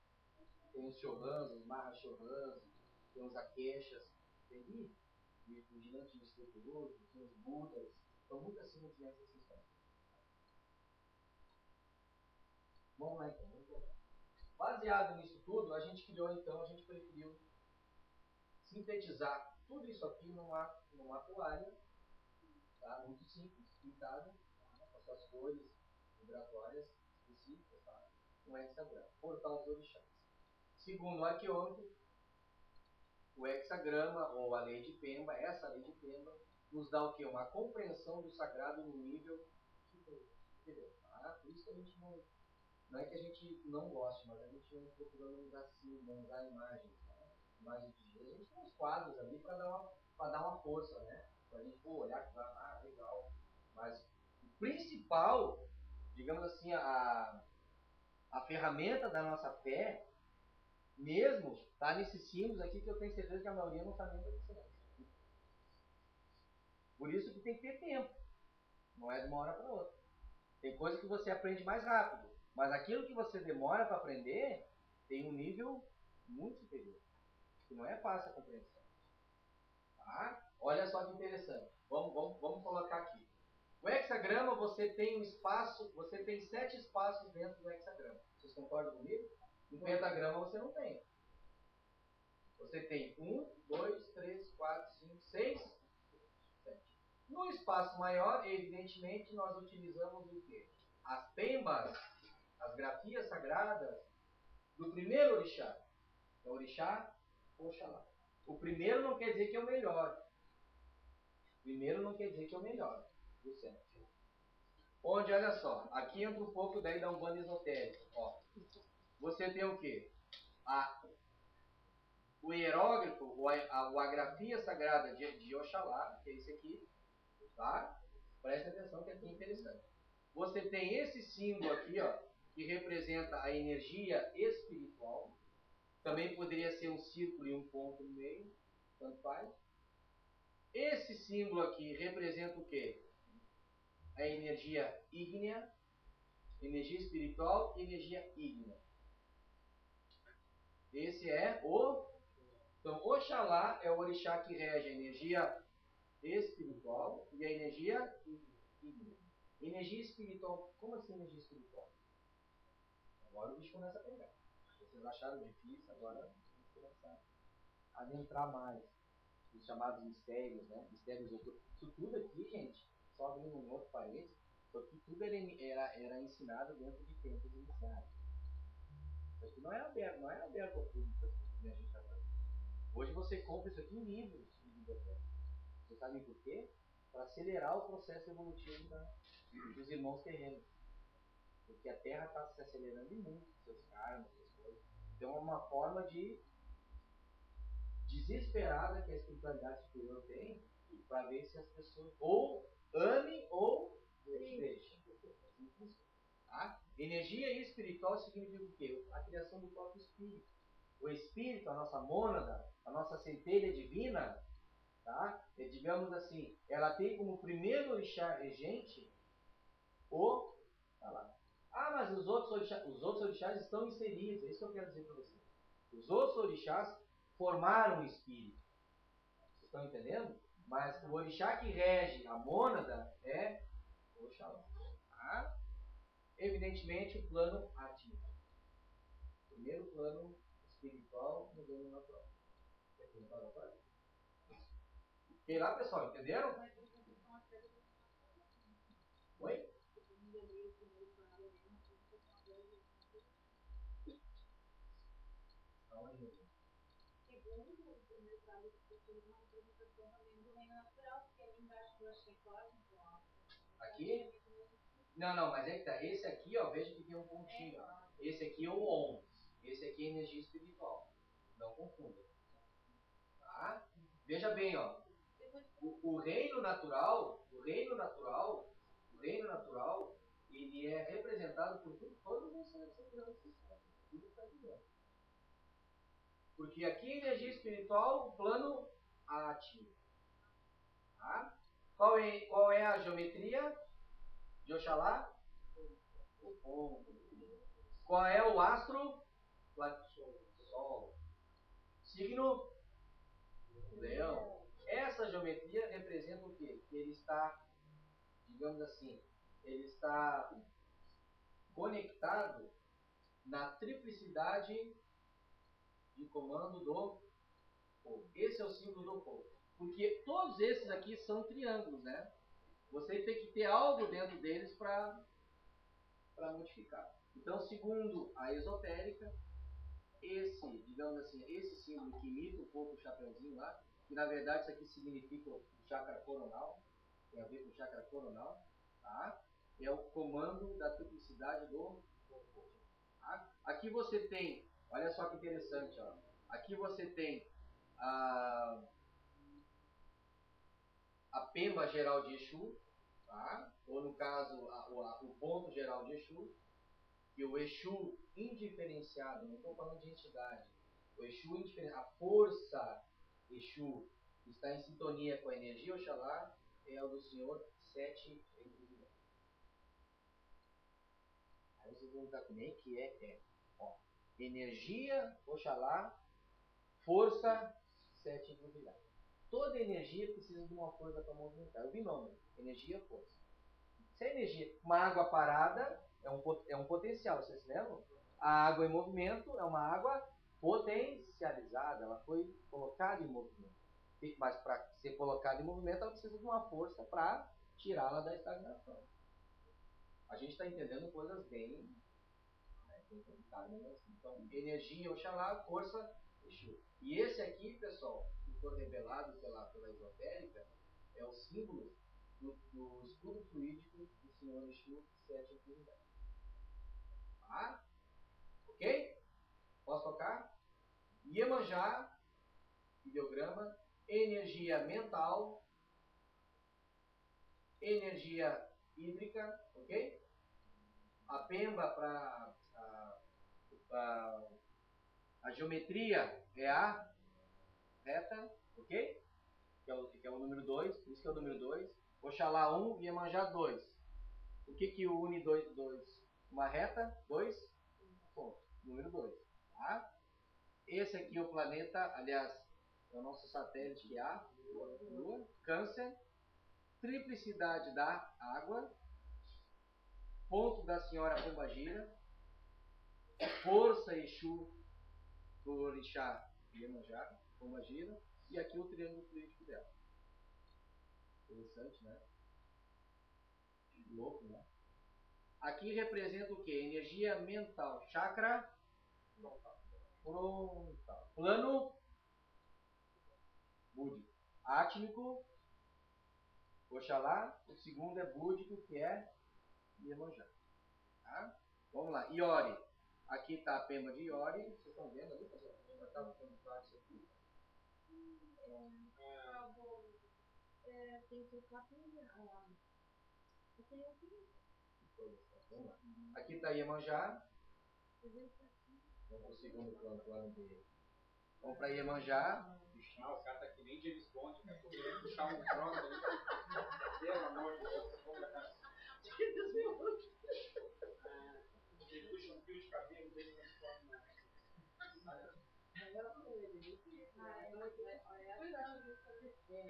tem os Chohans, os Mahashohans, tem os Akeshas, tem os vigilantes misteriosos, tem os Budas, estão muito acima dos mestres ascensionados. Vamos lá então. Baseado nisso tudo, a gente preferiu sintetizar tudo isso aqui numa toalha, tá? Muito simples, pintada, tá? Com as suas cores vibratórias específicas, tá? Um hexagrama, portal dos orixás. Segundo o arqueômetro, o hexagrama, ou a lei de Pemba, essa lei de Pemba, nos dá o quê? Uma compreensão do sagrado no nível superior. Tá? Por isso que a gente não é que a gente não goste, mas a gente não procura não usar símbolos, não usar imagens. Né? Imagens de a gente tem uns quadros ali para dar uma força, né? Para a gente olhar e falar, legal. Mas o principal, digamos assim, a ferramenta da nossa fé, mesmo, está nesses símbolos aqui que eu tenho certeza que a maioria não está nem conhecendo. Por isso que tem que ter tempo. Não é de uma hora para outra. Tem coisa que você aprende mais rápido. Mas aquilo que você demora para aprender tem um nível muito superior. Que não é fácil a compreensão. Tá? Olha só que interessante. Vamos colocar aqui. O hexagrama, você tem um espaço, você tem 7 espaços dentro do hexagrama. Vocês concordam comigo? No pentagrama você não tem. Você tem 1, 2, 3, 4, 5, 6, 7. No espaço maior, evidentemente, nós utilizamos o quê? As pembas, as grafias sagradas do primeiro orixá. É o orixá Oxalá. O primeiro não quer dizer que é o melhor. Primeiro não quer dizer que é o melhor do sete. Onde, olha só, aqui entra um pouco daí da Umbanda esotérica. Ó, você tem o quê? O hierógrafo, a grafia sagrada de Oxalá, que é esse aqui, tá? Presta atenção que aqui é interessante. Você tem esse símbolo aqui, ó, que representa a energia espiritual. Também poderia ser um círculo e um ponto no meio, tanto faz. Esse símbolo aqui representa o quê? A energia ígnea, energia espiritual e energia ígnea. Esse é o... Então, Oxalá é o orixá que rege a energia espiritual e a energia ígnea. Energia espiritual, como assim energia espiritual? Agora o bicho começa a pegar. Vocês acharam difícil, agora vamos começar a adentrar mais. Os chamados mistérios, né? Mistérios ocultos. Isso tudo aqui, gente, só abrindo um outro parênteses, porque tudo era ensinado dentro de tempos iniciais. Isso aqui não é aberto ao público, né, a gente tá fazendo. Hoje você compra isso aqui em livros de biblioteca. Vocês sabem por quê? Para acelerar o processo evolutivo dos irmãos terrenos. Porque a Terra está se acelerando muito, seus karmas, suas coisas. Então é uma forma de desesperada que a espiritualidade superior tem para ver se as pessoas ou amem ou deixem. Tá? Energia espiritual significa o quê? A criação do próprio espírito. O espírito, a nossa mônada, a nossa centelha divina, tá? Digamos assim, ela tem como primeiro orixá regente o... Tá lá. Ah, mas os outros orixás estão inseridos. É isso que eu quero dizer para vocês. Os outros orixás formaram o espírito. Vocês estão entendendo? Mas o orixá que rege a mônada é Oxalá. Tá? Evidentemente, o plano ativo. Primeiro plano espiritual no plano natural. Quer perguntar uma coisa? E lá, pessoal, entenderam? Oi? Aonde? Segundo, o primeiro trabalho que eu fiz uma representação também do reino natural, porque ali embaixo eu achei quase igual. Aqui? Não, mas é que tá. Esse aqui, ó, veja que tem um pontinho. Esse aqui é o ON. Esse aqui é energia espiritual. Não confunda. Tá? Veja bem, ó. O reino natural, ele é representado por todas essas seguranças. Tudo está ligado. Porque aqui é energia espiritual, o plano ativo. Tá? Qual é a geometria de Oxalá? O ponto. Qual é o astro? Sol. Signo? Leão. Essa geometria representa o quê? Que ele está, digamos assim, ele está conectado na triplicidade de comando do povo. Esse é o símbolo do povo. Porque todos esses aqui são triângulos, né? Você tem que ter algo dentro deles para modificar. Então, segundo a esotérica, esse, digamos assim, esse símbolo que imita um pouco o chapeuzinho lá, que na verdade isso aqui significa o chakra coronal, tem a ver com o chakra coronal, tá? É o comando da triplicidade do corpo. Tá? Aqui você tem, olha só que interessante, ó. Aqui você tem a pemba geral de Exu, tá? Ou no caso, o ponto geral de Exu, e o Exu indiferenciado, não estou falando de entidade, o Exu indiferenciado, a força Exu está em sintonia com a energia Oxalá, é o do Senhor Sete Equilíbrio. Aí vocês vão perguntar como é que é. Ó, energia Oxalá, força Sete Equilíbrio. Toda energia precisa de uma força para movimentar. É o binômio, energia força. Se a energia, uma água parada é um potencial, vocês se lembram? A água em movimento é uma água potencializada, ela foi colocada em movimento. Mas para ser colocada em movimento, ela precisa de uma força para tirá-la da estagnação. A gente está entendendo coisas bem, né, bem complicadas. Então, energia, Oxalá, força, Exu. E esse aqui, pessoal, que foi revelado pela esotérica, é o símbolo do escudo fluídico do Senhor Exu, sete atividades. Tá? Ok? Posso tocar? Iemanjá, ideograma, energia mental, energia hídrica, ok? A pemba para a geometria é a reta, ok? Que é o número 2, por isso que é o número 2. Oxalá 1 e Iemanjá 2. O que une 2? Uma reta, 2 pontos. Número 2. Tá? Esse aqui é o planeta, aliás, é o nosso satélite que é a Lua, Câncer, triplicidade da água, ponto da Senhora Pombagira, força Exu do Orixá Iemanjá, Pombagira, e aqui o triângulo fluídico dela. Interessante, né? Louco, né? Aqui representa o que? Energia mental, chakra frontal, plano búdico, átmico, Oxalá, o segundo é búdico, que é Iemanjá. Tá? Vamos lá, Iori. Aqui está a pemba de Iori. Vocês estão vendo ali? Já está ficando claro isso aqui. Tem que tocar Vamos lá. Aqui está Iemanjá. Vamos para o segundo plano dele. Vamos para Iemanjá. Ah, o cara tá que nem James Bond, cara. Tô querendo puxar um trono ali. Pelo amor de Deus, vamos pra cá. Ele puxa um fio de cabelo dele e transforma na.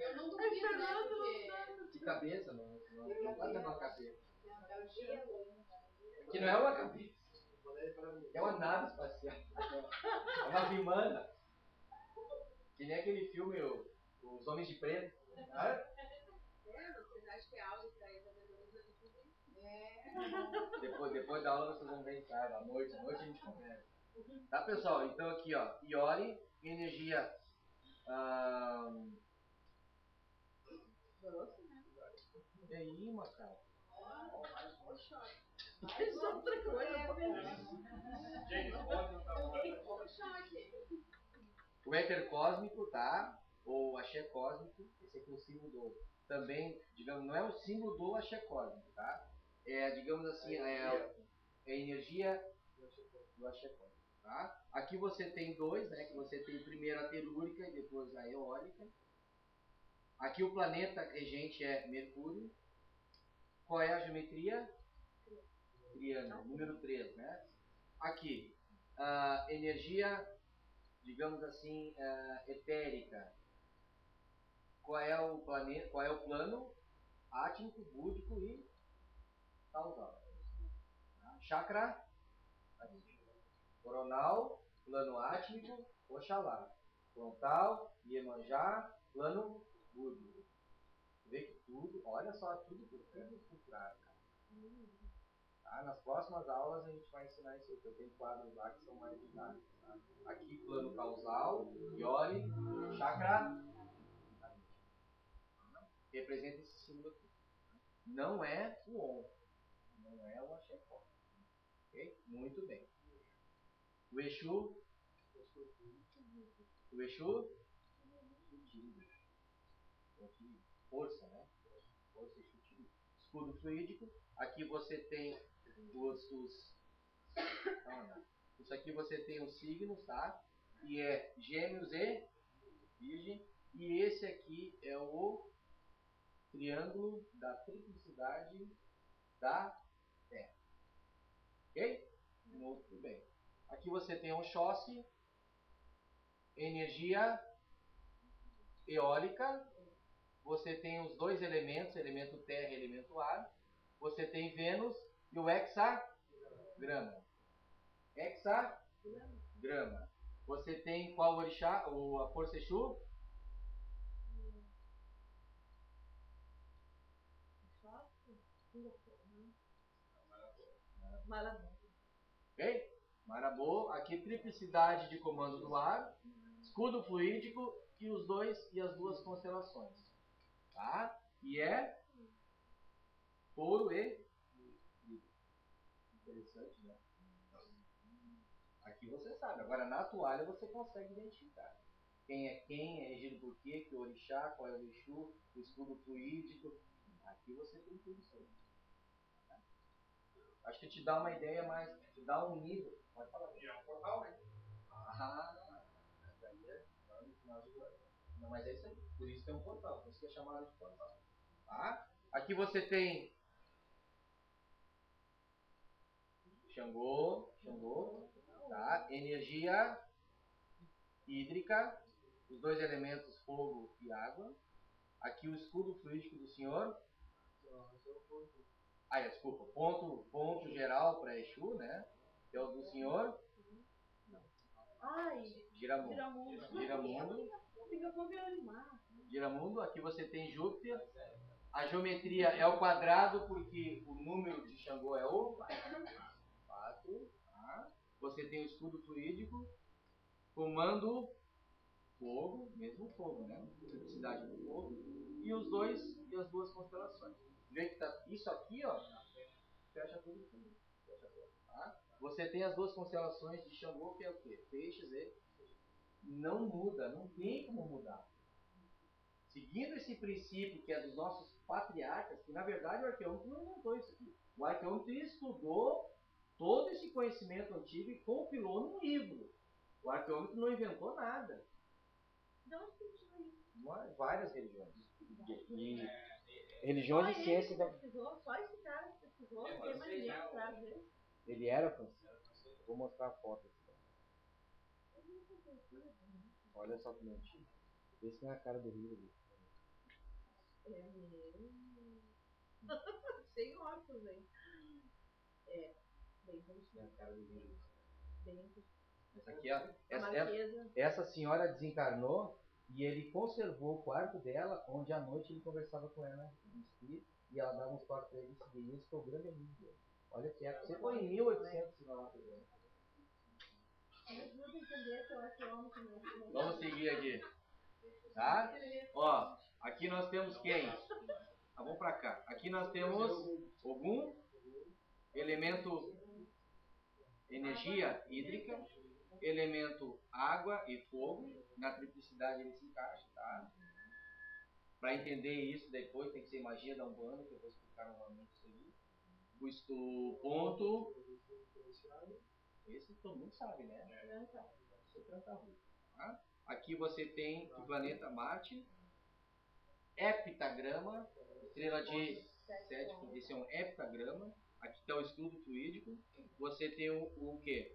Eu não duvido, né? De cabeça, não está dando uma cabeça. Que não é uma cabeça. É uma nave espacial. É uma vimana. Que nem aquele filme, Os Homens de Preto. Ah? Vocês acham que é algo pra ir fazer Depois da aula vocês vão ver em casa. À noite a gente conversa. Tá, pessoal? Então aqui, ó. Iori, energia. E aí, Macau? Isso é outra coisa. James Bond não tá bom. O éter cósmico, tá? Ou axé cósmico. Esse aqui é o símbolo também, digamos, não é o símbolo do axé cósmico, tá? É, digamos assim, é a energia do axé cósmico, tá? Aqui você tem dois, né? Que você tem primeiro a telúrica e depois a eólica. Aqui o planeta regente é Mercúrio. Qual é a geometria? Triângulo, número 3, né? Aqui, energia, digamos assim, etérica. Qual é o planeta? Qual é o plano? Átmico, búdico e causal. Chakra coronal, plano átmico, Oxalá. Frontal, Iemanjá, plano búdico. Vê que tudo, olha só, tudo estruturado, cara. Tá? Nas próximas aulas a gente vai ensinar isso aqui. Eu tenho quadros lá que são mais didáticos. Tá? Aqui, plano causal, Iori, chakra, representa esse símbolo aqui. Não é o On, não é o axé cósmico. Ok? Muito bem. O Exu, força, né? Força Exu Tiririca. Escudo fluídico. Aqui você tem isso aqui você tem os signos, tá? E é Gêmeos e Virgem. E esse aqui é o triângulo da triplicidade da Terra. Ok? Muito bem. Aqui você tem Oxóssi, energia eólica. Você tem os dois elementos, elemento terra e elemento ar. Você tem Vênus e o hexagrama. Hexagrama. Você tem qual orixá? A força Exu? Maravilha. Ok? Marabô, aqui triplicidade de comando do ar, escudo fluídico e e as duas constelações. Tá? E é touro e Libra. Interessante, né? Aqui você sabe. Agora na toalha você consegue identificar. Quem, é regido por quê, que é o orixá, qual é o Exu, o escudo fluídico. Aqui você tem tudo isso aí. Acho que te dá uma ideia mais, te dá um nível. Pode falar. E é um portal, né? Daí é no final de agora. Não, mas é isso aí. Por isso tem um portal. Por isso que é chamado de portal. Tá? Aqui você tem Xangô, tá? Energia hídrica, os dois elementos fogo e água. Aqui o escudo fluídico do senhor. Desculpa, ponto geral para Exu, né? Que é o do senhor. Giramundo. Giramundo, aqui você tem Júpiter. A geometria é o quadrado porque o número de Xangô é o 4. Tá? Você tem o escudo fluídico, comando fogo, mesmo fogo, né? Simplicidade do fogo. E as duas constelações. Vê que tá isso aqui, ó. Fecha tudo. Tá? Você tem as duas constelações de Xangô, que é o quê? Peixes e não muda, não tem como mudar. Seguindo esse princípio que é dos nossos patriarcas, que na verdade o arqueômetro não inventou isso aqui. O arqueômetro estudou todo esse conhecimento antigo e compilou num livro. O arqueômetro não inventou nada. Várias religiões. E religiões e ciências da... Só esse cara pesquisou, tem mais ninguém atrás dele. Ele era francês. Vou mostrar a foto aqui. Olha só que antigo. Esse não é a cara do Rio. É mesmo. Sem óculos, hein? Bem É a cara do Rio. bem Essa aqui, ó, essa senhora desencarnou e ele conservou o quarto dela, onde à noite ele conversava com ela em espírito, e ela dava uns toques para ele e seguia. Isso foi o grande amigo dele. Olha que época. Você foi em 1800 lá. Vamos seguir aqui. Tá? Ó, aqui nós temos quem? Vamos pra cá. Aqui nós temos Ogum, elemento energia hídrica, elemento água e fogo. Na triplicidade ele se encaixa, tá? Para entender isso depois tem que ser magia da Umbanda, que eu vou explicar novamente isso aí. O ponto. Esse todo mundo sabe, né? Tá? Aqui você tem o planeta Marte, heptagrama, estrela de 7, esse é um heptagrama. Aqui está o escudo fluídico. Você tem o quê?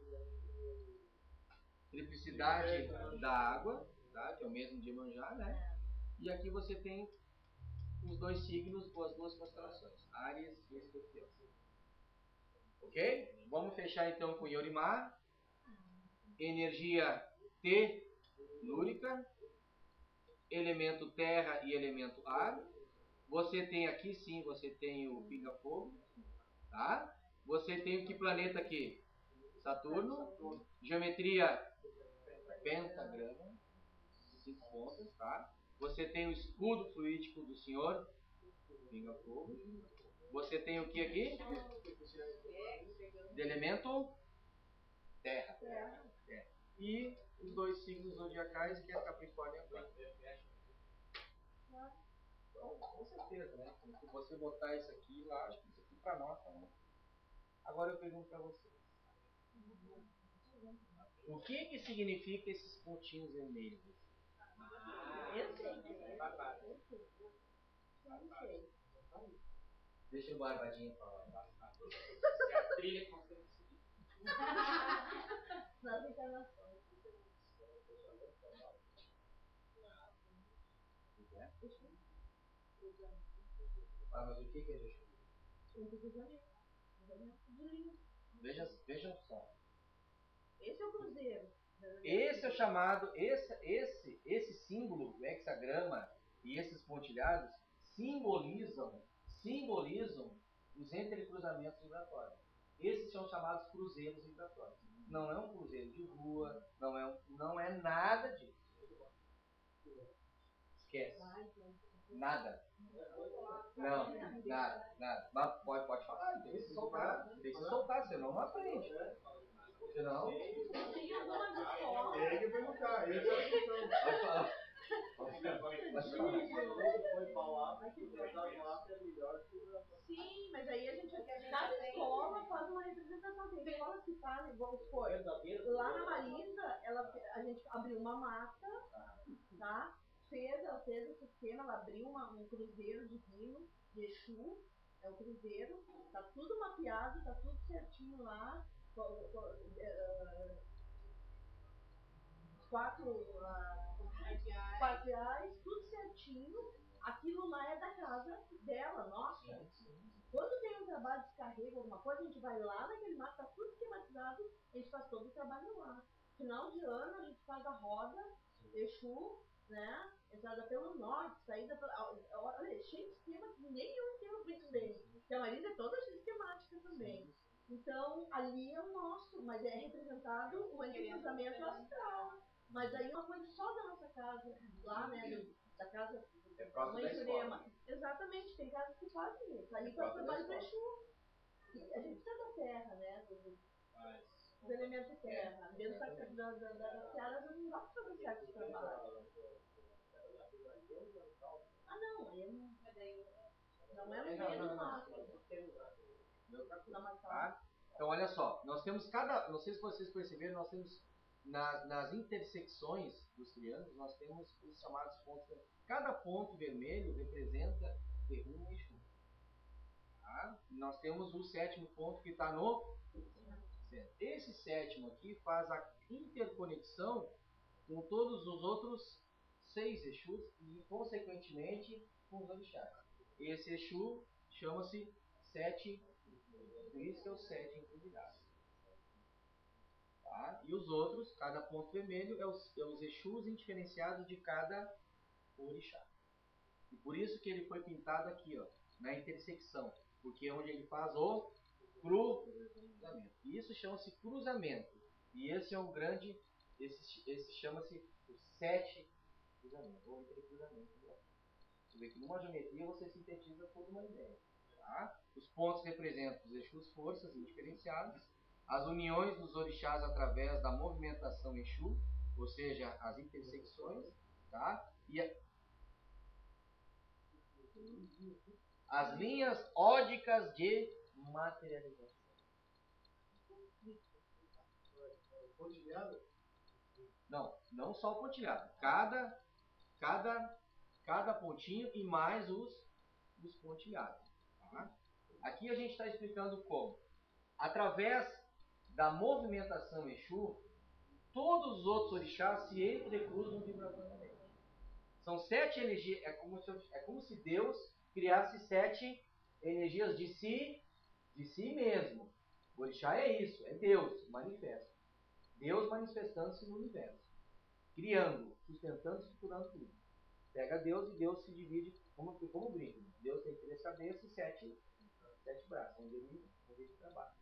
Triplicidade da água, tá? Que é o mesmo de Iemanjá, né? E aqui você tem os dois signos ou as duas constelações, Áries e Escorpião. Ok? Vamos fechar então com Yorimar. Energia telúrica, elemento terra e elemento ar. Você tem aqui sim, você tem o pinga-fogo, tá? Você tem que planeta aqui? Saturno. Geometria pentagrama, 5 pontas, tá? Você tem o escudo fluídico do senhor, pinga-fogo. Você tem o que aqui? De elemento terra. E os dois signos zodiacais, que é Capricórnio e Aquário. Então, com certeza, né? Se você botar isso aqui lá, acho que isso aqui para nós tá bom. Agora eu pergunto para vocês. O que significa esses pontinhos vermelhos? Eu sei. Deixa o Barbadinho falar. É a trilha que nós temos que seguir. Nas encarnações. Mas o que é Exu? Vejam só. Esse é o cruzeiro. Esse é o chamado, esse símbolo, o hexagrama e esses pontilhados simbolizam os entrecruzamentos vibratórios. Esses são chamados cruzeiros vibratórios. Não é um cruzeiro de rua, não é nada disso. Esquece. Nada. Não, nada. Mas pode falar, deixa se soltar, senão não aprende. Senão. Tem algumas escolas. Tem que perguntar, esse é a questão. Pode falar. Sim, mas aí a gente. Cada escola faz uma representação. Tem escolas que fazem, vamos supor. Lá na Marisa, a gente abriu uma mata, tá? Fez o sistema, ela abriu um cruzeiro divino de Exu, é o cruzeiro, tá tudo mapeado, tá tudo certinho lá. Quatro parciais, tudo certinho. Aquilo lá é da casa dela, nossa. Quando tem um trabalho de descarrego, alguma coisa, a gente vai lá naquele mato, tá tudo esquematizado, a gente faz todo o trabalho lá. Final de ano, a gente faz a roda, Exu, né? Entrada pelo norte, saída pela. Olha, cheio de esquema, que nem eu entendo muito bem. Porque a Marisa é toda esquemática também. Então, ali é o nosso, mas é representado o anticruzamento astral. Mas aí é uma coisa só da nossa casa, lá, né? Da casa da mãe Jurema. Exatamente, tem casas que fazem isso. Ali faz trabalho do Exu. A gente precisa da terra, né? Dos elementos de terra. Dentro da seara não dá pra fazer certos trabalhos. Ah, não, aí não é no meio do mato. Tá? Então, olha só, nós temos não sei se vocês perceberam, nós temos nas intersecções dos triângulos, nós temos os chamados pontos. Cada ponto vermelho representa Terrum e Exu. Tá? Nós temos o sétimo ponto que está no centro. Esse sétimo aqui faz a interconexão com todos os outros 6 Exus e, consequentemente, com os orixás. Esse Exu chama-se Sete, por isso que é o 7 encruzilhados. Tá? E os outros, cada ponto vermelho, é os Exus indiferenciados de cada orixá. E por isso que ele foi pintado aqui, ó, na intersecção, porque é onde ele faz o cruzamento. E isso chama-se cruzamento. E esse é um grande, esse chama-se o 7 cruzamento, ou intercruzamento. Você vê que numa geometria você sintetiza toda uma ideia. Tá? Os pontos representam os Exus forças indiferenciadas, as uniões dos orixás através da movimentação Exu, ou seja, as intersecções, tá? E as linhas ódicas de materialização. Pontilhado? Não só o pontilhado. Cada pontinho e mais os pontilhados. Tá? Aqui a gente está explicando como. Através da movimentação Exu, todos os outros orixás se entrecruzam vibratoriamente. São 7 energias. É como se Deus criasse 7 energias de si mesmo. O orixá é isso, é Deus, manifesto. Deus manifestando-se no universo. Criando, sustentando, estruturando tudo. Pega Deus e Deus se divide como brinco. Deus tem 3 cabeças e 7 braços, onde ele trabalha.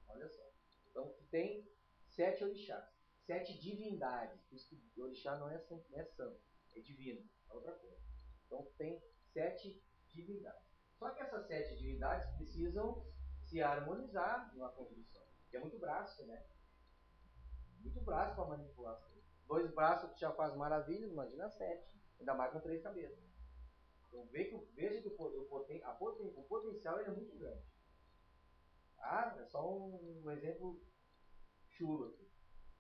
Olha só. Então, tu tem 7 orixás, 7 divindades. Por isso que o orixá não é santo, é divino, é outra coisa. Então, tu tem 7 divindades. Só que essas 7 divindades precisam se harmonizar numa construção. Porque é muito braço, né? Muito braço para manipular. 2 braços tu já faz maravilhas, imagina 7. Ainda mais com 3 cabeças. Então, veja que o potencial ele é muito grande. Ah, é só um exemplo chulo aqui.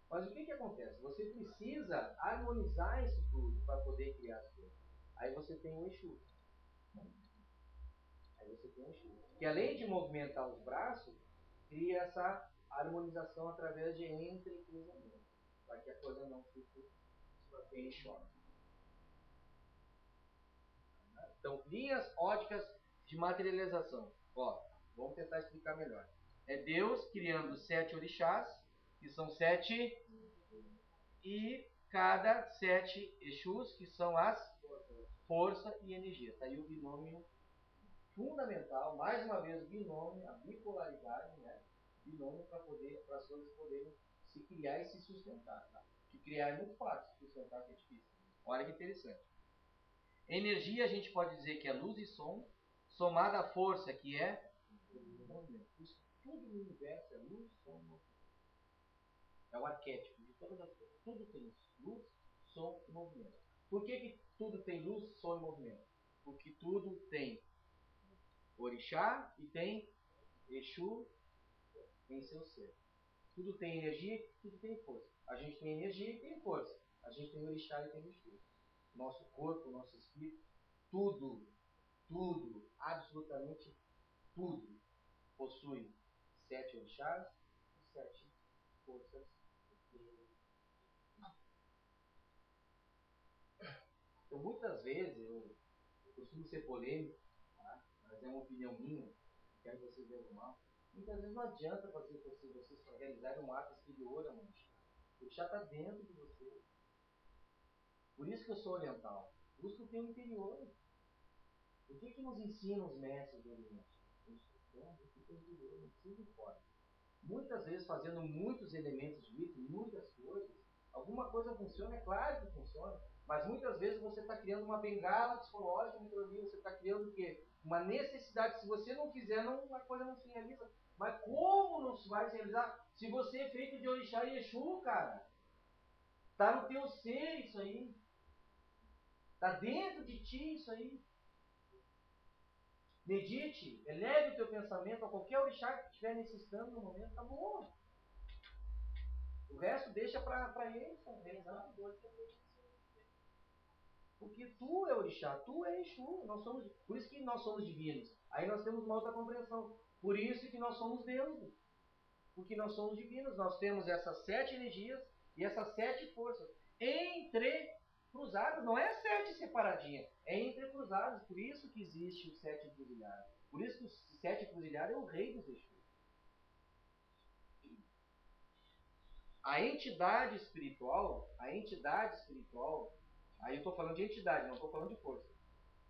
Mas o que acontece? Você precisa harmonizar isso tudo para poder criar as coisas. Aí você tem um Exu. Que além de movimentar os braços, cria essa harmonização através de entrecruzamento. Para que a coisa não fique em choque. Então, linhas óticas de materialização. Ó, vamos tentar explicar melhor. É Deus criando 7 orixás, que são 7, e cada 7 Exus, que são as força e energia. Está aí o binômio fundamental, mais uma vez o binômio, a bipolaridade, né? binômio para as coisas poderem se criar e se sustentar. Tá? Que criar é muito fácil, sustentar que é difícil. Olha que interessante. Energia a gente pode dizer que é luz e som, somada à força, que é movimento. Tudo no universo é luz, som, movimento. É o arquétipo de todas as coisas. Tudo tem isso. Luz, som e movimento. Por que tudo tem luz, som e movimento? Porque tudo tem orixá e tem Exu em seu ser. Tudo tem energia, tudo tem força. A gente tem energia e tem força. A gente tem orixá e tem Exu. Nosso corpo, nosso espírito, tudo, absolutamente tudo possui 7 orixás e 7 forças. Então, muitas vezes, eu costumo ser polêmico, tá? Mas é uma opinião minha, não quero que vocês vejam mal. Muitas vezes não adianta fazer vocês realizarem um ato exterior, amor. O chá está dentro de você. Por isso que eu sou oriental. Busca o teu interior. O que nos ensinam os mestres do Oriente? O teu interior, não precisa ir fora. Muitas vezes, fazendo muitos elementos de vida, muitas coisas, alguma coisa funciona, é claro que funciona, mas muitas vezes você está criando uma bengala psicológica dentro ali, você está criando o quê? Uma necessidade. Se você não fizer, a coisa não se realiza. Mas como não se vai se realizar? Se você é feito de orixá e exu, cara. Está no teu ser isso aí. Está dentro de ti isso aí. Medite, eleve o teu pensamento a qualquer orixá que estiver necessitando no momento, tá bom. O resto deixa para ele, realizar. Porque tu é orixá, tu é Exu. Por isso que nós somos divinos. Aí nós temos uma outra compreensão. Por isso que nós somos deuses. Porque nós somos divinos. Nós temos essas 7 energias e essas 7 forças. Entrecruzadas. Não é 7 separadinhas. É entrecruzadas. Por isso que existe o 7 encruzilhado. Por isso que o 7 encruzilhado é o rei dos Exus. A entidade espiritual, aí eu estou falando de entidade, não estou falando de força,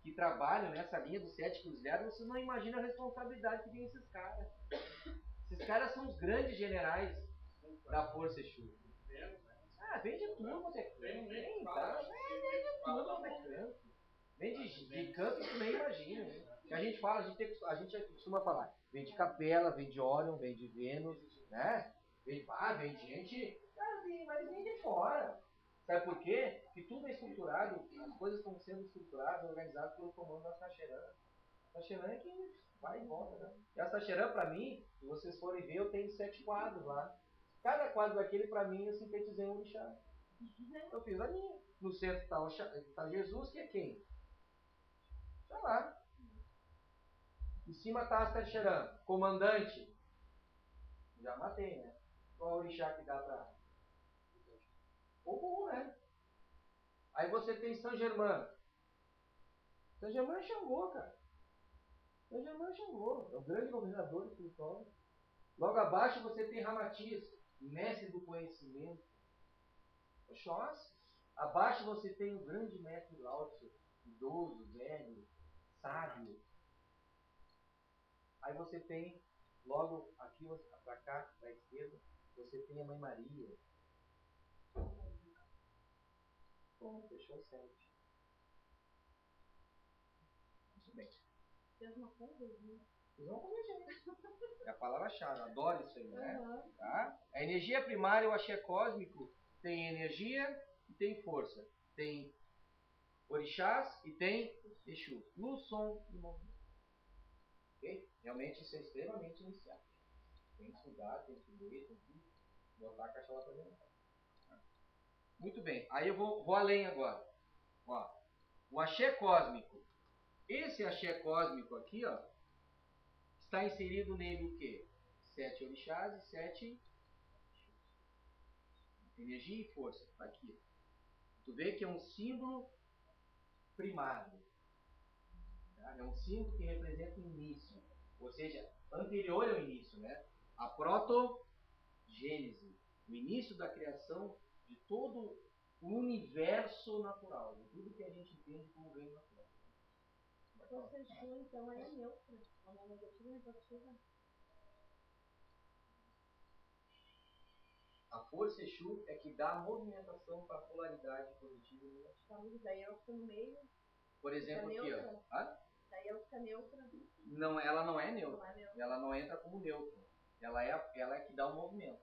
que trabalham nessa linha dos 7 encruzilhados, vocês não imaginam a responsabilidade que tem esses caras. Esses caras são os grandes generais da força Exu. Vem de tudo quanto é canto. Vem de tudo quanto é canto. Vem de canto que tu nem imagina. Que a gente fala, a gente costuma falar. Vem de Capela, vem de Órion, vem de Vênus, né? Vem de gente. Mas vem de fora. Sabe por quê? Porque tudo é estruturado, as coisas estão sendo estruturadas, organizadas pelo comando da Sacheran. A Sacheran é que vai e volta, né? E a Sacheran, para mim, se vocês forem ver, eu tenho 7 quadros lá. Cada quadro daquele, para mim, eu sintetizei um orixá. Eu fiz a minha. No centro está Jesus, que é quem? Está lá. Em cima está a Sacheran, comandante. Já matei, né? Qual é o orixá que dá para... Ou né? Aí você tem São Germano. São Germano é Xangô, cara. São Germano é Xangô. É o grande governador espiritual. Logo abaixo você tem Ramatiz, mestre do conhecimento. Oxóssi. Abaixo você tem o grande mestre Lao Tzu, idoso, velho, sábio. Aí você tem, logo aqui para cá, para a esquerda, você tem a Mãe Maria. Bom, fechou 7. Muito bem. Fez uma conversinha. Fiz uma conversinha. É a palavra-chave, adoro isso aí, né? Tá? A energia primária, o axé cósmico, tem energia e tem força. Tem orixás e tem Exu. Luz, som e movimento. Ok? Realmente isso é extremamente iniciático. Tem que estudar, tem que ler, tem que botar a cachola para dentro. Muito bem. Aí eu vou além agora. Ó, o axé cósmico. Esse axé cósmico aqui, ó, está inserido nele o quê? 7 orixás e 7 energia e força. Está aqui. Tu vê que é um símbolo primário. Tá? É um símbolo que representa o início. Ou seja, anterior ao início, né? A protogênese. O início da criação de todo o universo natural. De tudo que a gente entende como reino natural. Você Exu, então, é neutra. Ela é negativa e positiva. A força Exu é que dá movimentação para a polaridade positiva e negativa. Então, daí ela fica no meio, Por exemplo, aqui, ó. neutra. Ah? daí ela fica neutra. Não, ela não é Não neutra. é neutra. Ela não entra como neutro. Ela é que dá o movimento.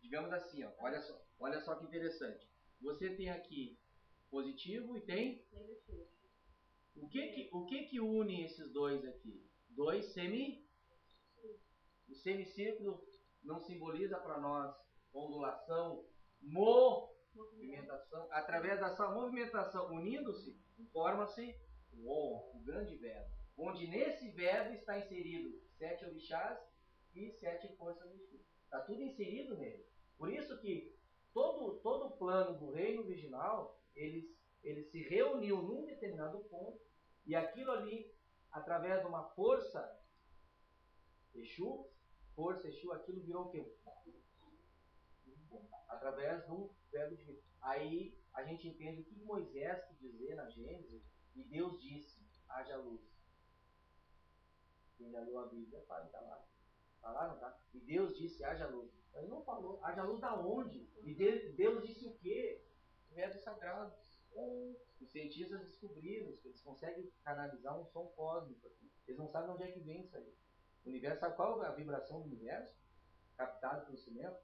Digamos assim, ó, olha só que interessante. Você tem aqui positivo e tem Negativo. o que une esses dois aqui? Dois semi. O semicírculo não simboliza para nós ondulação, movimentação. Através dessa movimentação unindo-se, forma-se o grande verbo. Onde nesse verbo está inserido 7 orixás e 7 forças do Exu. Está tudo inserido nele. Por isso que todo o plano do reino virginal, ele se reuniu num determinado ponto, e aquilo ali, através de uma força Exu, aquilo virou o quê? Através do verbo divino. Aí a gente entende o que Moisés quis dizer na Gênesis, e Deus disse, haja luz. Quem já leu a Bíblia sabe, está lá. Está lá, não está? E Deus disse, haja luz. Ele não falou, haja luz da onde? E Deus disse o quê? O verbo sagrado. Os cientistas descobriram que eles conseguem canalizar um som cósmico aqui. Eles não sabem de onde é que vem isso aí. O universo, sabe qual é a vibração do universo? Captado pelo cinema?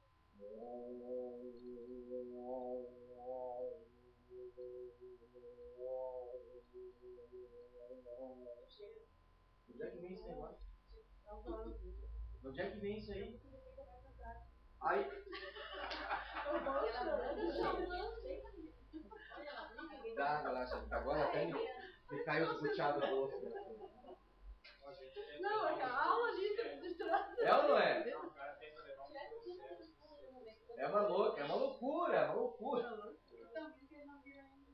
Onde é que vem esse negócio? De onde é que vem isso aí? Aí. Tá, relaxa. Agora até me caiu os buteados do rosto. Não, é a aula ali distraída. É ou não é? O cara tenta levar um processo. É uma loucura.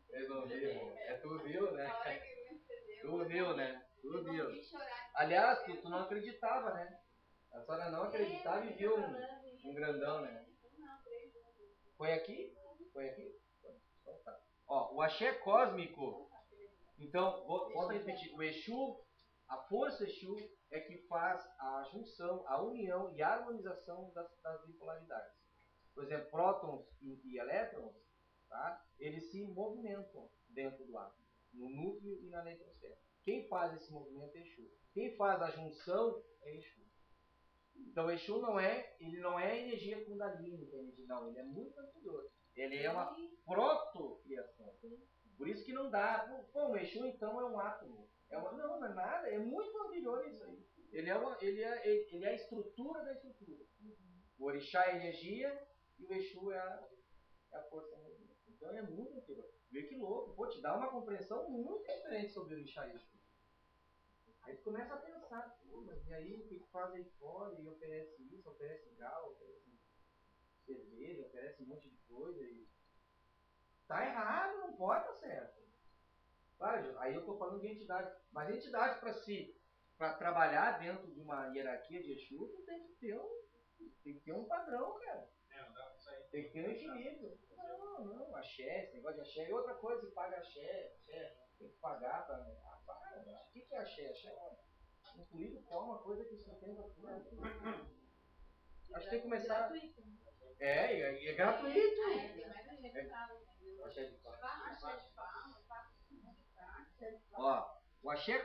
Eles não viram. É, tu viu, né? Tu viu, né? Tu viu. Aliás, tu não acreditava, né? A senhora não acreditava e viu um grandão, né? Foi aqui? Foi aqui? Então tá. Ó, o axé cósmico. Então, volto a repetir. O Exu, a força Exu é que faz a junção, a união e a harmonização das bipolaridades. Por exemplo, prótons e elétrons, tá? Eles se movimentam dentro do átomo, no núcleo e na neutrosfera. Quem faz esse movimento é Exu. Quem faz a junção é Exu. Então, Exu não é energia Kundalini, não, ele é muito anterior. Ele é uma proto-criação. Por isso que não dá. Pô, o Exu então é um átomo. Não é nada, é muito anterior isso aí. Ele é a estrutura da estrutura. O orixá é a energia e o Exu é a força movimento. Então é muito anterior. Vê que louco. Pô, te dá uma compreensão muito diferente sobre o orixá e Exu. Aí tu começa a pensar, mas e aí o que faz aí fora? E oferece isso, oferece galo, oferece cerveja, oferece um monte de coisa. E tá errado, não pode estar certo. Claro, aí eu estou falando de entidade. Mas entidade para trabalhar dentro de uma hierarquia de Exu, tu tem que ter um padrão, cara. Não dá pra sair. Tem que ter um equilíbrio. Não, axé, esse negócio de axé. E outra coisa, que paga axé, tem que pagar para. O que é axé? Axé é incluído como uma coisa que sustenta tudo. Acho que tem que começar. É gratuito. Axé de Ó, o axé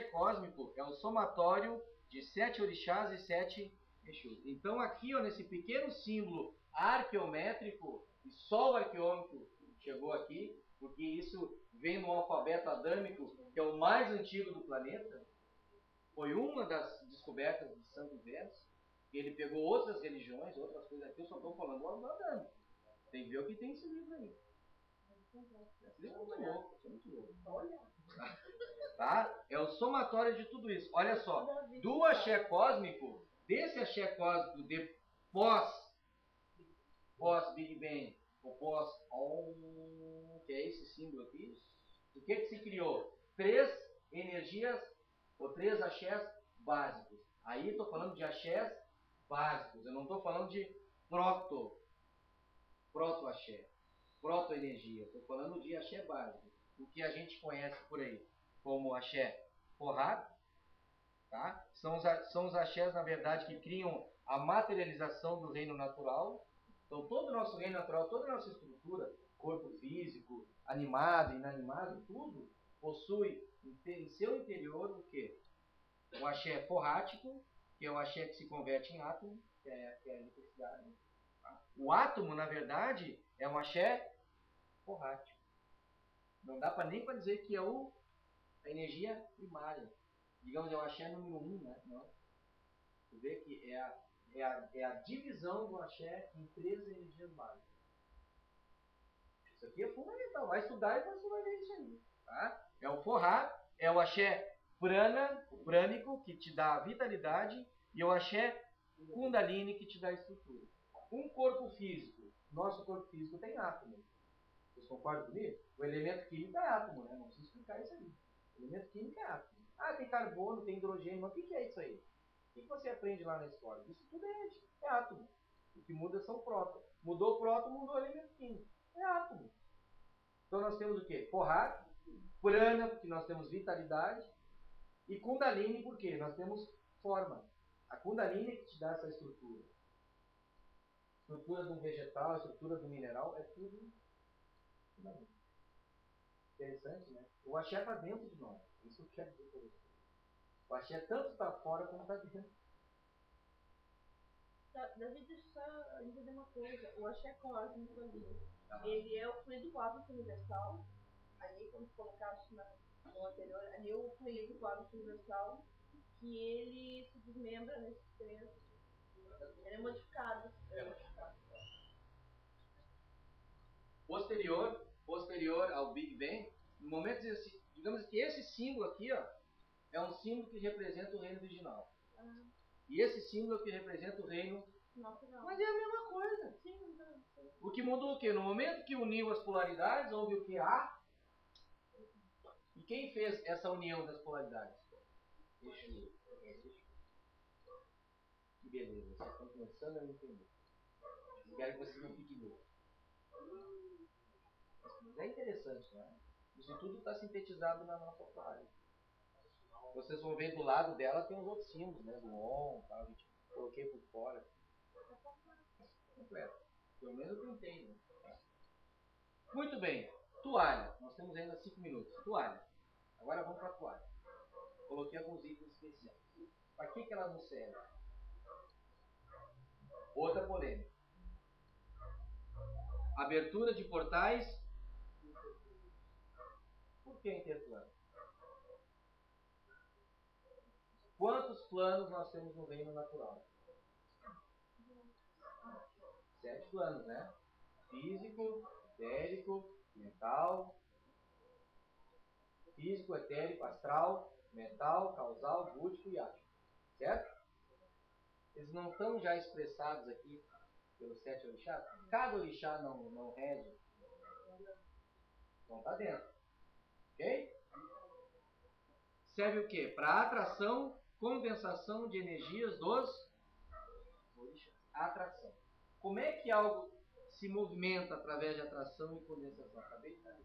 cósmico, é o somatório de 7 orixás e 7 Exus. Então aqui, ó, nesse pequeno símbolo arqueométrico, e só o arqueômetro chegou aqui, porque isso vem no alfabeto adâmico, que é o mais antigo do planeta, foi uma das descobertas de Santo Verso. Ele pegou outras religiões, outras coisas aqui, eu só estou falando do adâmico. Tem que ver o que tem esse livro aí. Esse livro é muito louco. Tá? É o somatório de tudo isso. Olha só, do axé cósmico, desse axé cósmico de pós-Big Bang, ou pós-Om, que é esse símbolo aqui, o que se criou? 3 energias, ou 3 axés básicos. Aí estou falando de axés básicos, eu não estou falando de proto-axé, proto-energia. Estou falando de axé básico, o que a gente conhece por aí como axé forrado, tá? São os axés, na verdade, que criam a materialização do reino natural. Então todo o nosso reino natural, toda a nossa estrutura, corpo físico, animado, inanimado, tudo possui em seu interior o quê? O axé forrático, que é o axé que se converte em átomo, que é a eletricidade. O átomo, na verdade, é um axé forrático. Não dá nem para dizer que é a energia primária. Digamos, é o axé número 1, né? Não. Você vê que é a divisão do axé em 3 energias básicas. Isso aqui é fundamental. Vai estudar e você vai ver isso aí. Tá? É o forrá, é o axé prana, o prânico, que te dá a vitalidade, e o axé kundalini, que te dá a estrutura. Um corpo físico. Nosso corpo físico tem átomo. Vocês concordam comigo? O elemento químico é átomo, né? Não preciso explicar isso aí. O elemento químico é átomo. Ah, tem carbono, tem hidrogênio, mas o que é isso aí? O que você aprende lá na escola? Isso tudo é átomo. O que muda são prótons. Mudou o próton, mudou o elemento químico. É átomo. Então nós temos o quê? Forrá, prana, porque nós temos vitalidade, e kundalini, porque nós temos forma. A kundalini é que te dá essa estrutura. Estrutura do vegetal, estrutura do mineral, é tudo kundalini. Interessante, né? O axé está dentro de nós. Isso eu quero dizer para você. O axé tanto está fora como está dentro. Davi, deixa eu só entender uma coisa. O axé cósmico ali, ele é o fluido cósmico universal. Ali, quando colocaste no anterior, ali é o fluido cósmico universal, que ele se desmembra nesses 3. Ele é modificado. Posterior ao Big Bang, no momento, digamos que esse símbolo aqui, ó, é um símbolo que representa o reino original. E esse símbolo que representa o reino... Mas é a mesma coisa. Sim. O que mudou o quê? No momento que uniu as polaridades, houve o que? E quem fez essa união das polaridades? Exu. Que beleza. Vocês estão começando a entender. Espero que vocês não fiquem loucos. Mas é interessante, né? Isso tudo está sintetizado na nossa frase. Vocês vão ver do lado dela tem os outros símbolos, né? Do ON, tal, a gente coloquei por fora. Completo. Pelo menos eu tentei, né? Muito bem. Toalha. Nós temos ainda 5 minutos. Toalha. Agora vamos para a toalha. Coloquei alguns itens especiais. Para que ela não serve? Outra polêmica. Abertura de portais. Por que interplano? Quantos planos nós temos no reino natural? 7 planos, né? Físico, etérico, mental. Físico, etérico, astral, mental, causal, búdico e ático. Certo? Eles não estão já expressados aqui pelos 7 orixás? Cada orixá não rege. Então está dentro. Ok? Serve o quê? Para atração, condensação de energias dos orixás. Atração. Como é que algo se movimenta através de atração e condensação? Acabei de falar.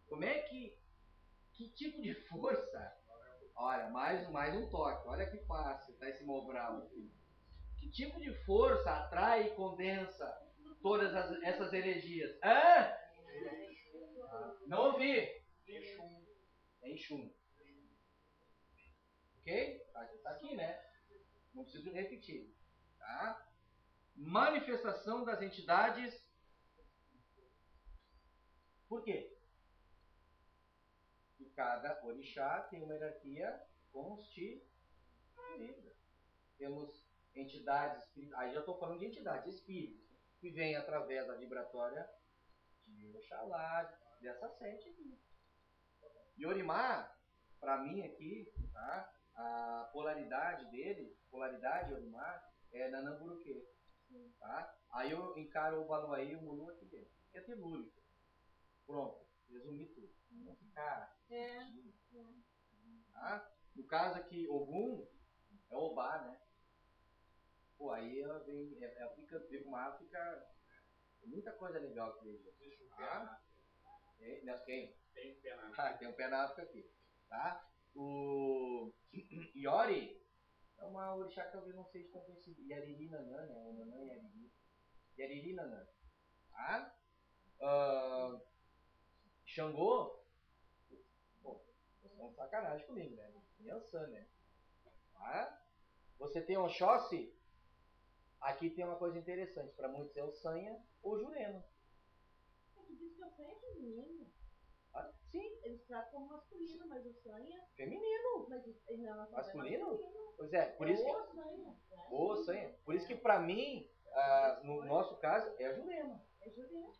Como é que tipo de força? Olha, mais um toque. Olha que fácil, tá esse Mobral aqui. Que tipo de força atrai e condensa todas essas energias? Hã? Não ouvi. Exu. Ok? Tá aqui, né? Não preciso repetir. Tá? Manifestação das entidades. Por quê? E cada orixá tem uma hierarquia constituída. Temos entidades espirituais. Aí já estou falando de entidades espíritas, que vêm através da vibratória de Oxalá, dessa 7 aqui. E Orimá, para mim aqui, tá? A polaridade dele, polaridade Orimá, é Nanamburuquê. Tá? Aí eu encaro o Baluaí e o Mulu aqui dentro. É telúrico. Pronto, resumi tudo. Não ficar. Tá? No caso aqui, Ogum é Obá, né? Pô, aí ela vem com uma África, muita coisa legal que veio. Tá? Quem? Tem um pé na África. Tem um pé na África aqui. Tá? O Iori, É uma orixá que talvez não seja tão conhecida. Yariri Nanã, né? O Nanã Yariri. Yariri Nanã. Tá? Xangô, pô, vocês estão de sacanagem comigo, né? Yansan, né? Tá? Você tem Oxóssi, aqui tem uma coisa interessante. Para muitos é o Sanha ou Jurema. É que diz que o sanha é feminino. Ah, sim, Eles tratam como masculino, mas o sanha. feminino. Mas não, Masculino? É Pois é, por isso que. o sanha. Né? Ô, Sanha. Por isso que para mim, no nosso caso, é a Jurema. É Juliana.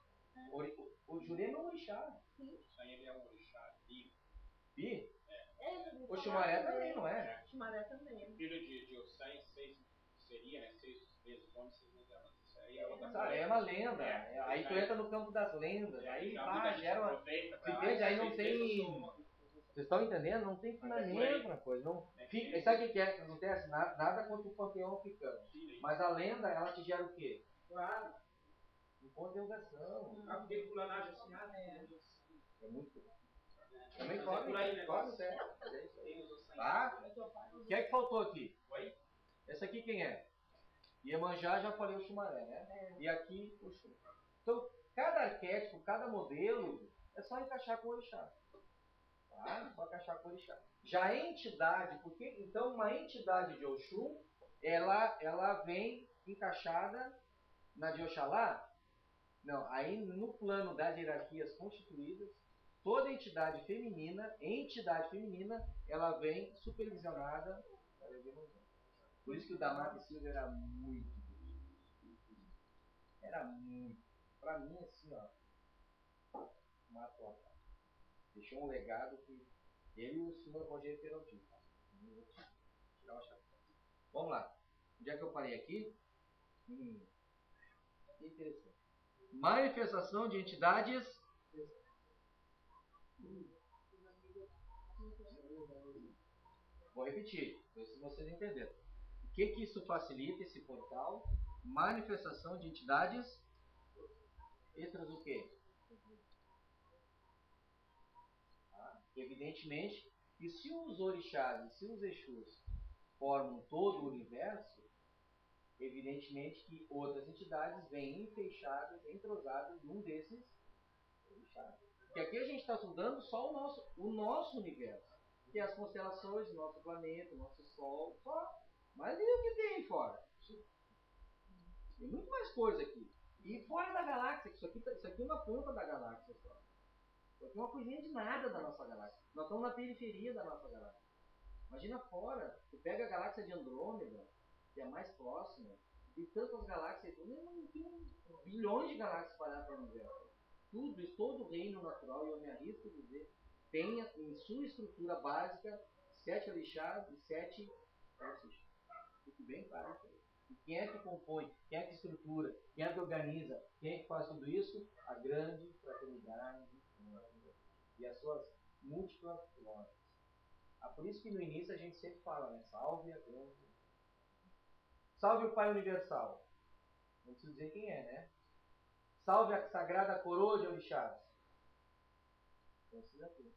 O Jurema é um orixá. Sim. Isso aí ele é um orixá Bi. Bi? É, O Xumaré também, não é? Xumaré também. Filho de Ossan, seria, né? 6 vezes homem, 6 vezes ela. Isso aí é outra Sabe, é uma lenda. Aí tu entra no campo das lendas. Aí gera uma. Se entende? Aí não tem. Vocês estão entendendo? Não tem fundamento na coisa. Não. Sabe o que é que acontece? Nada contra o panteão africano. Mas a lenda, ela te gera o quê? Claro. Interrogação. Porque fulanagem assim, né? É muito. Também come, certo? É isso aí. Tá? O que é que faltou aqui? Oi? Essa aqui quem é? Iemanjá, já falei o Xumaré, né? E aqui o Xu. Então, cada arquétipo, cada modelo, é só encaixar com o orixá. Tá? Só encaixar com o orixá. Já a entidade, porque então uma entidade de Oxum, ela vem encaixada na de Oxalá? Não, aí no plano das hierarquias constituídas, toda entidade feminina, ela vem supervisionada. Por isso que o Damata Silva era muito bonito. Era muito. Pra mim, assim, ó. Matou a pau. Deixou um legado que ele e o senhor Roger Peraltinho. Tá? Tirar uma chave. Vamos lá. Onde é que eu parei aqui? Que interessante. Manifestação de entidades. Vou repetir, ver se vocês entenderam. O que isso facilita, esse portal? Manifestação de entidades. Extras o quê? Tá? Evidentemente que se os orixás e se os exus formam todo o universo, evidentemente que outras entidades vêm enfeixadas, entrosadas num desses orixás. Porque aqui a gente está estudando só o nosso universo. Que é as constelações, o nosso planeta, o nosso Sol, só. Mas e o que tem aí fora? Tem muito mais coisa aqui. E fora da galáxia, isso aqui é uma ponta da galáxia só. Isso aqui é uma coisinha de nada da nossa galáxia. Nós estamos na periferia da nossa galáxia. Imagina fora, tu pega a galáxia de Andrômeda, que é a mais próxima, e tantas galáxias, tem bilhões de galáxias espalhadas pelo universo. Todo o reino natural, e eu me arrisco a dizer, tem em sua estrutura básica 7 orixás e 7 forças. Fique bem claro isso aí. E quem é que compõe? Quem é que estrutura? Quem é que organiza? Quem é que faz tudo isso? A grande fraternidade e as suas múltiplas lojas. Por isso que no início a gente sempre fala, né? Salve a grande. Salve o Pai Universal. Não preciso dizer quem é, né? Salve a Sagrada Coroa de Orixás. Não precisa ter.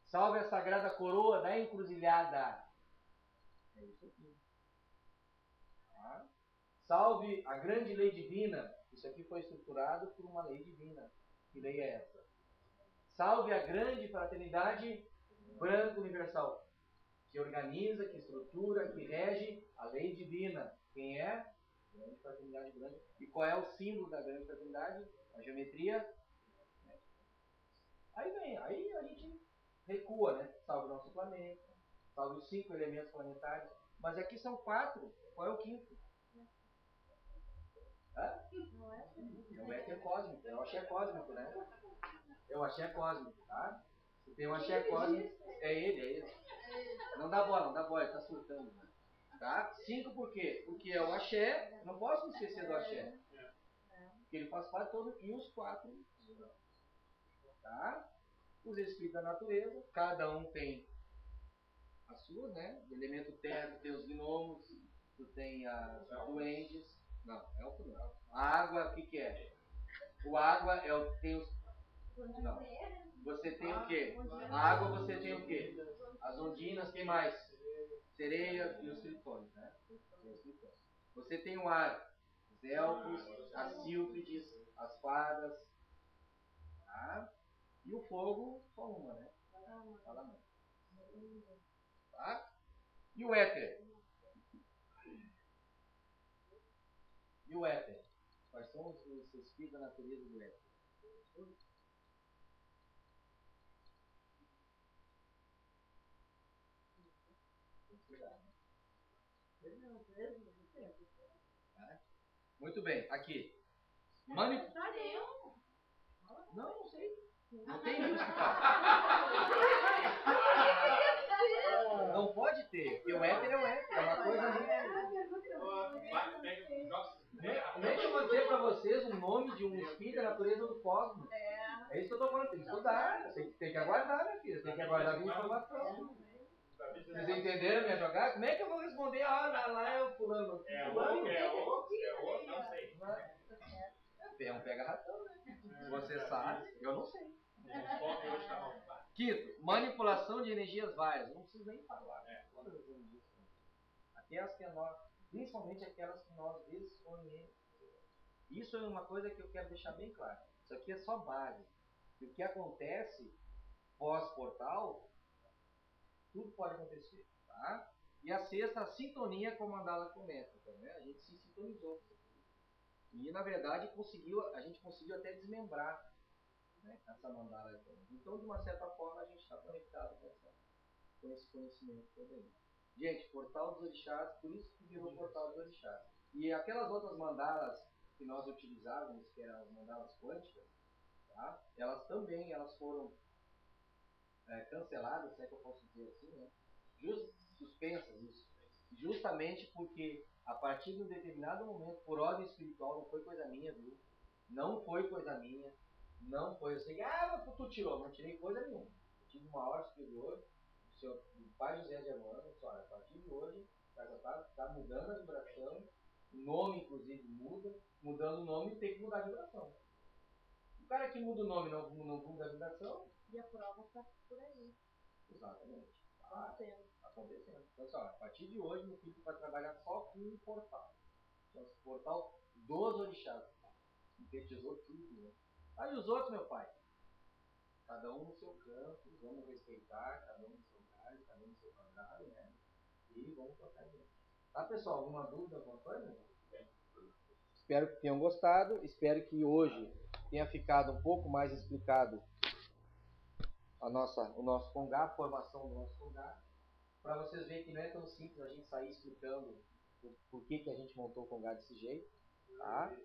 Salve a Sagrada Coroa da Encruzilhada. É isso aqui. Tá? Salve a Grande Lei Divina. Isso aqui foi estruturado por uma lei divina. Que lei é essa? Salve a Grande Fraternidade Branca Universal. Que organiza, que estrutura, que rege a lei divina. Quem é? Grande Fraternidade Branca. E qual é o símbolo da Grande Fraternidade? A geometria. Aí a gente recua, né? Salve o nosso planeta, salve os 5 elementos planetários. Mas aqui são 4. Qual é o 5º? Não é? É o éter cósmico. É o axé cósmico, né? É o axé cósmico, tá? Se tem um axé cósmico, é ele. Não dá bola, ele tá surtando. Né? Tá? 5 por quê? Porque é o axé, não posso me esquecer do axé. Porque ele faz parte todo, e os 4. Tá? Os espíritos da natureza, cada um tem a sua, né? O elemento terra, tu tem os gnomos, tu tem as duendes. Não, elfo não. A água, o que é? O água tem os. Não. Você tem o quê? A água você tem o quê? As ondinas, quem mais? sereia e os tritões, né? Você tem o ar, os elfos, as sílfides, as fadas, tá? E o fogo, só uma, né? Salamandra. Tá? E o éter? E o éter? Quais são os espíritos da natureza do éter? Muito bem, aqui. Não, não sei. Não tem isso, cara. Não pode ter, porque o éter é o éter, é uma coisa muito. Como é que eu vou dizer pra vocês o nome de um espírito da natureza do cosmos? É isso que eu tô falando, tem que estudar, tem que aguardar, minha filha, tem que aguardar a minha informação. Vocês entenderam a minha jogada? Como é que eu vou responder? Ah, lá é o fulano. Fulano? Não sei. É um pega-ratão, né? Você sabe, eu não sei. Quinto, manipulação de energias várias. Eu não preciso nem falar. Todas as energias. Aquelas que nós, principalmente aquelas que nós desconhecemos. Isso é uma coisa que eu quero deixar bem claro. Isso aqui é só base. E o que acontece pós-portal, tudo pode acontecer. Tá? E a sexta, a sintonia com a mandala cometa. Né? A gente se sintonizou. E na verdade a gente conseguiu até desmembrar, né, essa mandala. Então, de uma certa forma, a gente está conectado com esse conhecimento todo aí. Gente, portal dos orixás, por isso que virou portal dos orixás. E aquelas outras mandalas que nós utilizávamos, que eram as mandalas quânticas, tá? Elas também foram canceladas, se é que eu posso dizer assim, né? Suspensas, isso. Justamente porque a partir de um determinado momento, por ordem espiritual, não foi coisa minha, viu? Não foi coisa minha. Não foi. Eu sei que, tu tirou. Não tirei coisa nenhuma. Eu tive uma ordem superior, do pai José de Amanda, olha, a partir de hoje, está mudando a vibração, o nome, inclusive, muda. Mudando o nome, tem que mudar a vibração. O cara que muda o nome não muda a vibração. E a prova está por aí. Exatamente. Acontecendo. Então, só, a partir de hoje, meu filho vai trabalhar só com um portal. Então, esse portal dos orixás. Sintetizou tudo, né? Aí os outros, meu pai. Cada um no seu canto, vamos respeitar, cada um no seu galho, cada um no seu quadrado, né? E vamos tocar adiante. Tá, pessoal? Alguma dúvida, alguma coisa? Espero que tenham gostado. Espero que hoje tenha ficado um pouco mais explicado o nosso Congá, a formação do nosso Congá, para vocês verem que não é tão simples a gente sair explicando por que a gente montou o Congá desse jeito. Tá?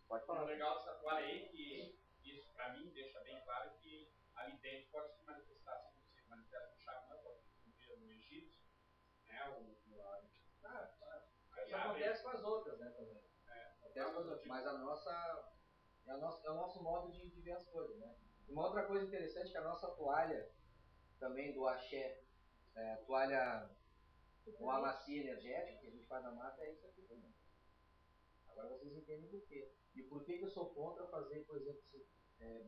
Pode falar. O legal dessa toalha aí que isso para mim deixa bem claro que a vidente pode se manifestar, assim como se manifesta no Xamã, no Egito, né? Isso acontece com as outras, né, também. Acontece com as outras, mas é o nosso modo de ver as coisas, né? Uma outra coisa interessante é que a nossa toalha, também do axé, toalha, o amacia energético que a gente faz na mata, é isso aqui também. Agora vocês entendem por quê. E por que eu sou contra fazer, por exemplo,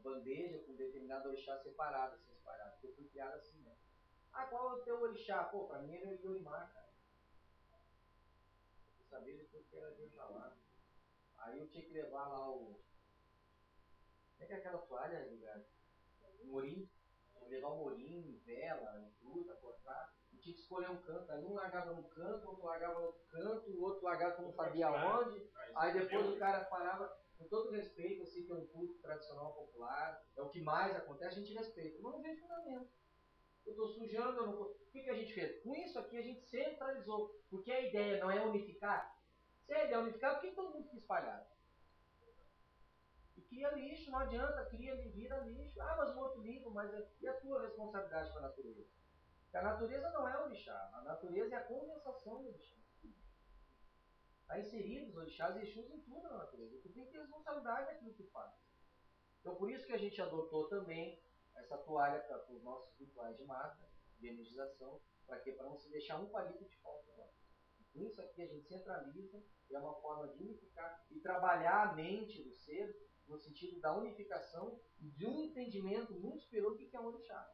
bandeja com determinado orixá separado, assim, espalhado. Porque eu fui criado assim, né? Qual é o teu orixá? Pô, pra mim ele é o Yorimar, cara. Eu sabia depois que era de Oxalá. Aí eu tinha que levar lá o... Como é que é aquela toalha, lugar? Morim. Levar o morim, vela, fruta, cortar. Eu tinha que escolher um canto. Aí um largava no canto, outro largava no outro canto, o outro largava não sabia onde. Aí depois o cara parava, com todo respeito, assim, que é um culto tradicional popular, é o que mais acontece, a gente respeita. Mas não vejo fundamento. Eu estou sujando, eu não vou... O que a gente fez? Com isso aqui a gente centralizou. Porque a ideia não é unificar. Se a ideia é unificar, por que todo mundo fica espalhado? E cria lixo, não adianta, vira lixo. Mas o outro limpa, mas e a tua responsabilidade com a natureza? Porque a natureza não é o orixá, a natureza é a condensação do orixá. Está inserido os orixás e exus em tudo na natureza. Tu tem que ter responsabilidade daquilo que tu faz. Então por isso que a gente adotou também essa toalha para os nossos rituais de mata, de energização, para quê? Para não se deixar um palito de falta. Com isso aqui a gente centraliza, é uma forma de unificar e trabalhar a mente do ser no sentido da unificação e de um entendimento muito superior do que é um orixá.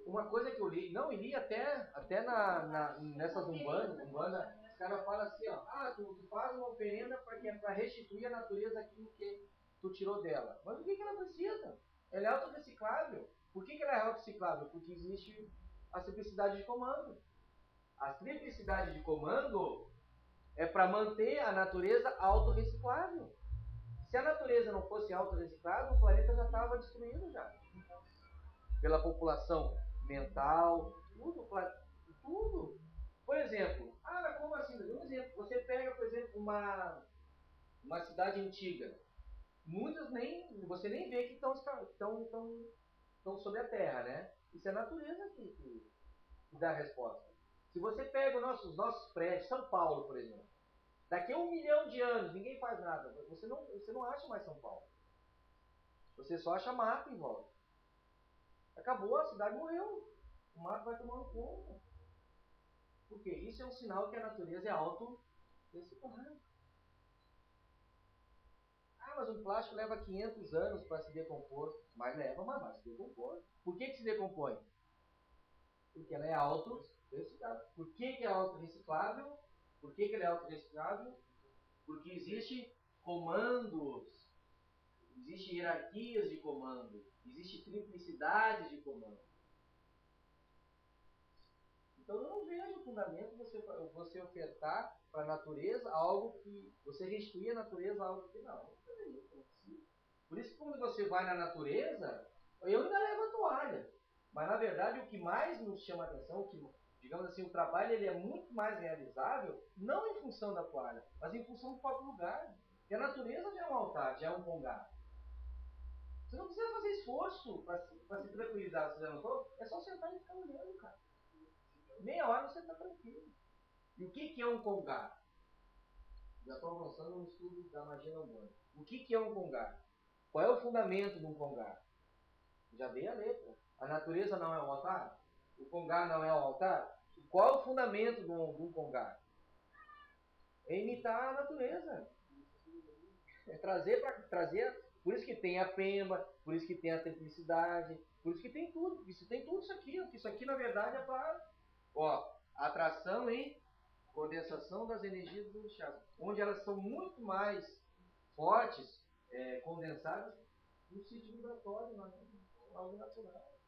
Uma coisa que eu li, não, eu li até nessas Umbanda, os caras falam assim, ó, tu faz uma oferenda para restituir a natureza aquilo que tu tirou dela. Mas o que ela precisa? Ela é autorreciclável. Por que ela é autorreciclável? Porque existe a simplicidade de comando. A simplicidade de comando é para manter a natureza autorreciclável. Se a natureza não fosse autorreciclável, o planeta já estava destruído já. Pela população mental, tudo. Por exemplo, mas como assim? Um exemplo, você pega, por exemplo, uma cidade antiga. Muitas você nem vê que estão sobre a terra, né? Isso é a natureza que dá a resposta. Se você pega os nossos prédios, São Paulo, por exemplo, daqui a 1 milhão de anos, ninguém faz nada. Você não acha mais São Paulo. Você só acha mato em volta. Acabou, a cidade morreu. O mato vai tomando conta. Por quê? Isso é um sinal que a natureza é auto-reciclável. Mas um plástico leva 500 anos para se decompor. Mas vai se decompor. Por que se decompõe? Porque ela é auto-reciclável. Por que é auto-reciclável? Por que ela é auto-reciclável? Porque existe comandos, existe hierarquias de comando, existe triplicidade de comando. Então eu não vejo fundamento você ofertar para a natureza algo que... Você restituir a natureza algo que não. Por isso que quando você vai na natureza, eu ainda levo a toalha. Mas na verdade o que mais nos chama a atenção, digamos assim, o trabalho ele é muito mais realizável, não em função da toalha, mas em função do próprio lugar. Porque a natureza já é um altar, já é um congá. Você não precisa fazer esforço para se tranquilizar, você já notou? É só sentar e ficar olhando, cara. Meia hora você está tranquilo. E o que é um congá? Já estou avançando no estudo da magia humana. O que é um congá? Qual é o fundamento de um congá? Já veio a letra. A natureza não é um altar? O congá não é um altar? Qual é o fundamento de um congá? É imitar a natureza. É trazer. Por isso que tem a pemba, por isso que tem a triplicidade, por isso que tem tudo. Isso tem tudo isso aqui. Isso aqui na verdade é para atração e condensação das energias do orixás, onde elas são muito mais fortes, condensadas no sítio vibratório, algo natural.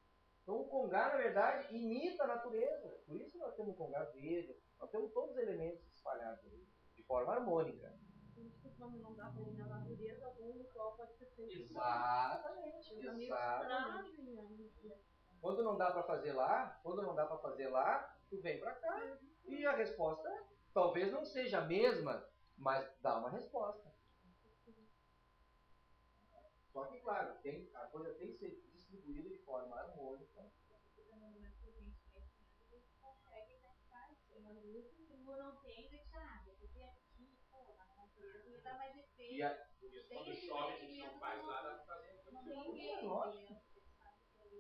Então o congá, na verdade, imita a natureza. Por isso nós temos o congá verde, nós temos todos os elementos espalhados ali, de forma harmônica. Por isso que quando não dá para ir na natureza, o ritual pode ser feito. Exatamente. Quando não dá para fazer lá, tu vem para cá. E a resposta talvez não seja a mesma, mas dá uma resposta. Só que, claro, a coisa tem que ser distribuída de forma harmônica. Não tem deixado, porque aqui, na natureza, ia dar mais efeito. Quando chove, a gente não faz nada para fazer. Não tem ninguém.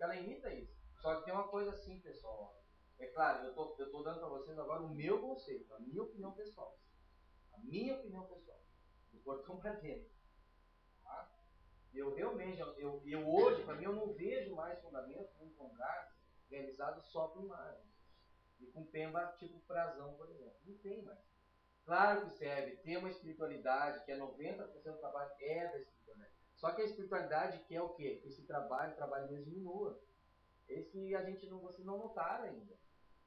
Ela imita isso. Só que tem uma coisa assim, pessoal. É claro, eu tô dando para vocês agora o meu conceito, a minha opinião pessoal. Do portão para dentro. Tá? Eu realmente, hoje, para mim, eu não vejo mais fundamento de um congá realizado só com imagens. E com pemba tipo brasão, por exemplo. Não tem mais. Claro que serve, tem uma espiritualidade, que é 90% do trabalho da espiritualidade. Só que a espiritualidade quer o quê? Que esse trabalho mesmo diminua. Esse que vocês não notaram ainda.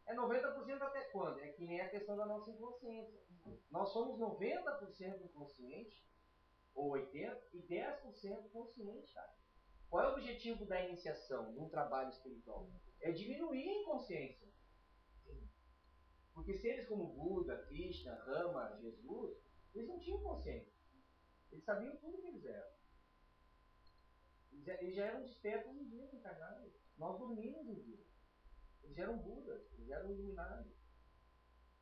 É 90% até quando? É que nem a questão da nossa inconsciência. Nós somos 90% inconsciente, ou 80%, e 10% consciente, cara. Qual é o objetivo da iniciação, de um trabalho espiritual? É diminuir a inconsciência. Porque seres como Buda, Krishna, Rama, Jesus, eles não tinham consciência. Eles sabiam tudo que eles eram. Eles já eram despertos em vida encarnados. Nós dormimos em vida. Eles eram Budas, eles eram iluminados.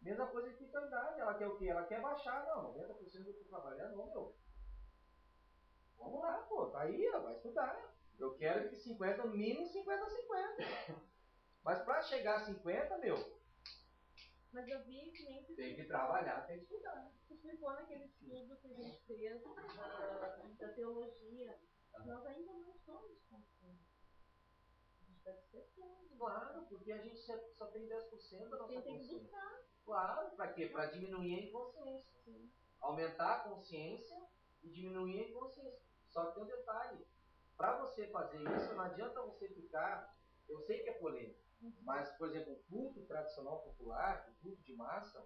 Mesma coisa que a espiritualidade. Ela quer o quê? Ela quer baixar, não. 90% do que eu estou trabalhando, meu. Vamos lá, pô. Tá aí, ó, vai estudar. Eu quero que 50, no mínimo 50-50. Mas para chegar a 50, meu. Mas eu vi que nem tem que trabalhar, tem que estudar. Você explicou naquele estudo que a gente fez da teologia. Nós ainda não somos conscientes. está despertando. Claro, porque a gente só tem 10% da nossa Quem tem que consciência. buscar. Claro, pra quê? Pra diminuir a inconsciência. Sim. Aumentar a consciência e diminuir a inconsciência. Só que tem um detalhe. Pra você fazer isso, não adianta você ficar... Eu sei que é polêmico, mas, por exemplo, o culto tradicional popular, o culto de massa,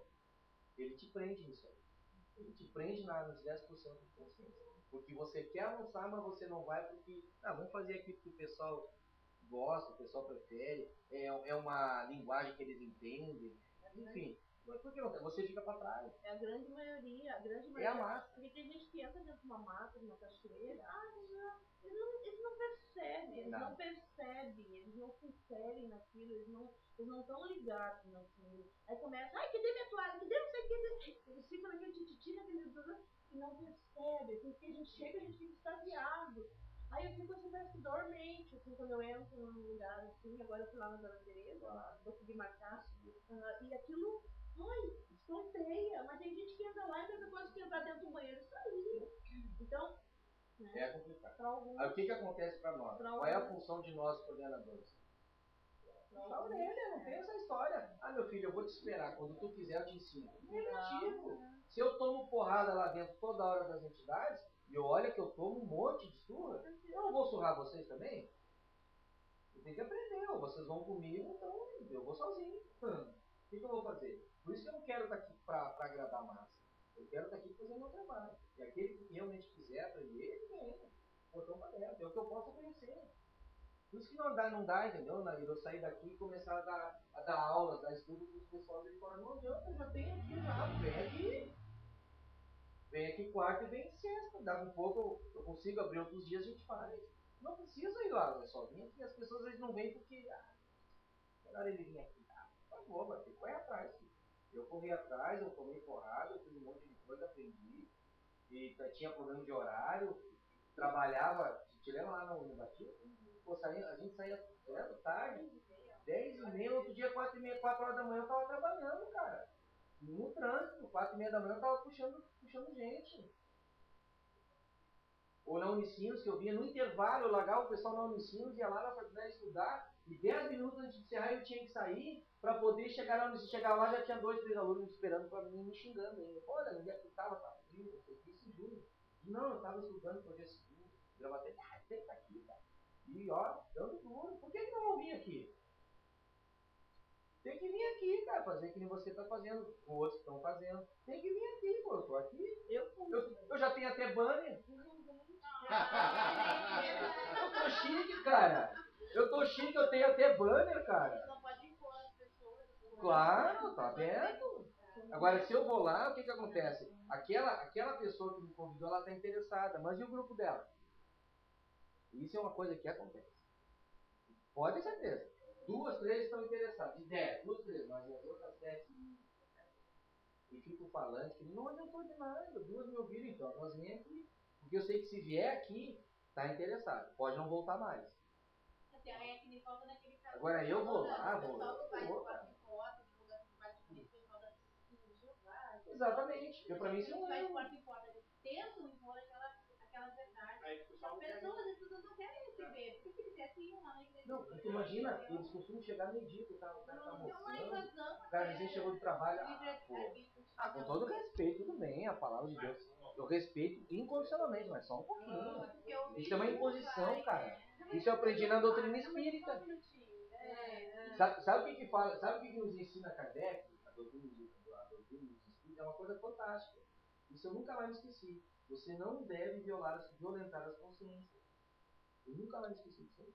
ele te prende nisso aí. Ele te prende nos 10% de consciência. Porque você quer avançar, mas você não vai porque... vamos fazer aqui porque o pessoal gosta, o pessoal prefere, é uma linguagem que eles entendem, enfim. Mas por que não? Você fica para trás. É a grande maioria, É a massa. Porque tem gente que entra dentro de uma mata, de uma cachoeira, eles não percebem, eles não percebem, eles não se inserem naquilo, eles não estão ligados naquilo. Aí começa, cadê minha toalha, cadê não sei o que, eles ficam naquele tititi, naquele e não percebem, porque a gente chega, a gente fica extasiado. Aí eu fico assim, parece que dormente, assim, quando eu entro num lugar assim, agora eu fui lá na Dona Teresa, consegui marcar, e aquilo, estonteia, mas tem gente que entra lá e tem coisa que entrar dentro do banheiro e sair. Então, né, é complicado. Alguns, aí o que acontece para nós? Qual é a função de nós coordenadores? Puxar a orelha, não tem essa história. Meu filho, eu vou te esperar, quando tu quiser eu te ensino. Negativo. Se eu tomo porrada lá dentro toda hora das entidades, e olha que eu tomo um monte de surra, eu não vou surrar vocês também? Eu tenho que aprender, ou vocês vão comigo, então eu vou sozinho. O que eu vou fazer? Por isso que eu não quero estar aqui para agradar a massa. Eu quero estar aqui fazendo meu trabalho. E aquele que realmente quiser aprender, ele vem. Botão para dentro. É o que eu posso oferecer. Por isso que não dá, entendeu? Eu sair daqui e começar a dar aulas, dar estudo para os pessoal de fora. Não adianta, eu já tenho aqui já. Vem aqui. Vem aqui quarta e vem sexta. Dá um pouco, eu consigo abrir outros dias, a gente faz. Não precisa ir lá, é só vir aqui. As pessoas às vezes não vêm porque. Melhor ele vir aqui. Por favor, vai ter que correr atrás. Filho. Eu corri atrás, eu tomei porrada, eu fiz um monte de coisa, aprendi. E tinha problema de horário, trabalhava, te lembra lá no Batismo? A gente saía tarde, 10h30, outro dia 4h30, 4 horas da manhã eu tava trabalhando, cara. No trânsito, 4h30 da manhã eu tava puxando gente. Ou na Unicinos, que eu vinha no intervalo, eu largava o pessoal na Unicinos, ia lá na faculdade estudar, e 10 minutos antes de encerrar eu tinha que sair para poder chegar na Unicinos. Chegar lá já tinha 2, 3 alunos me esperando para mim, me xingando ainda. Olha, onde é que tava? Tava frio, eu sei isso em junho. Não, eu tava estudando pro dia seguinte, Gravataí, senta aqui, cara. E ó, dando duro. Por que não vão vir aqui? Tem que vir aqui, cara, fazer que nem você tá fazendo, outros estão fazendo. Tem que vir aqui, pô, eu tô aqui. Eu já tenho até banner. Eu tô chique, cara. Eu tô chique, eu tenho até banner, cara. Não pode impor as pessoas. Claro, tá aberto. Agora, se eu vou lá, o que acontece? Aquela pessoa que me convidou, ela tá interessada, mas e o grupo dela? Isso é uma coisa que acontece. Pode ter certeza. 2, 3 estão interessadas. De 10, 2, 3, mas as outras 7 e fico falando que não adiantou de nada. 2 me ouviram, então elas vêm aqui. Porque eu sei que se vier aqui, tá interessado. Pode não voltar mais. Até é que me falta naquele caso. Agora eu vou lá, vou. Exatamente. Pra mim isso não é. Tentam impor aquela verdade. Aí o pessoal As pessoas não querem receber. Porque se quiser, sim, lá na igreja. Não, porque imagina, eles costumam chegar meio-dia, o cara tá Não, almoçando. O cara recém chegou do trabalho. Com todo respeito, tudo bem, a palavra de Deus. Eu respeito incondicionalmente, mas só um pouquinho. Isso é uma imposição, cara. Isso eu aprendi na doutrina espírita. Sabe o que fala? Sabe o que nos ensina Kardec? A doutrina nos espírita é uma coisa fantástica. Isso eu nunca mais esqueci. Você não deve violentar as consciências. Eu nunca mais esqueci disso aí.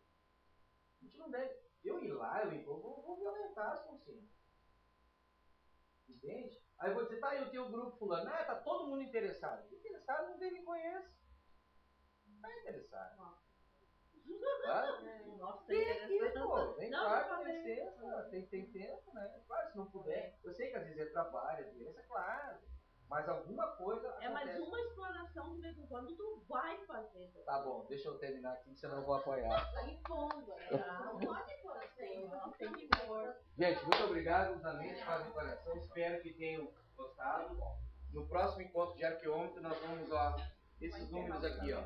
A gente não deve. Eu ir lá, eu vou violentar as consciências. Entende? Aí eu vou dizer, tá, eu tenho o grupo fulano. Tá todo mundo interessado. Interessado não tem me conhece. Não tá interessado. Nossa, vem aqui, pô. Vem Não, cá não conhecer. Tem tempo, né? Claro, se não puder. Eu sei que às vezes é trabalho, é doença, claro. Mas alguma coisa É mais acontece. uma exploração de vez em quando tu vai fazer. Tá bom, deixa eu terminar aqui, senão eu vou apoiar. Tá impondo, né? Não pode impor assim. Não tem que impor. Gente, muito obrigado, os amigos que fazem coração. Espero que tenham gostado. No próximo encontro de arqueômetro, nós vamos, ó, esses números aqui, ó.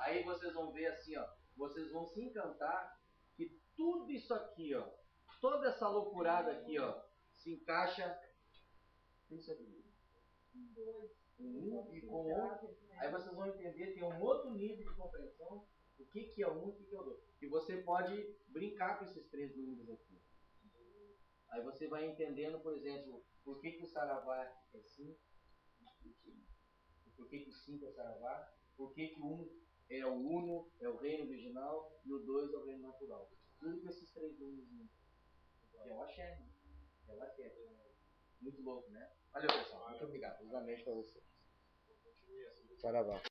Aí vocês vão ver assim, ó. Vocês vão se encantar que tudo isso aqui, ó, toda essa loucurada aqui, ó, se encaixa nisso aqui. Um e com o outro. Aí vocês vão entender, tem um outro nível de compreensão, o que é um e o que é o outro. E você pode brincar com esses três números aqui. Aí você vai entendendo, por exemplo, por que o saravá é 5, por que o 5 é saravá, por que o 1 é o uno, é o reino original, e o 2 é o reino natural. Tudo com esses três números. Que é o axé, né? É o axé. Muito louco, né? Valeu, pessoal. Muito obrigado. Exatamente para você. Saravá.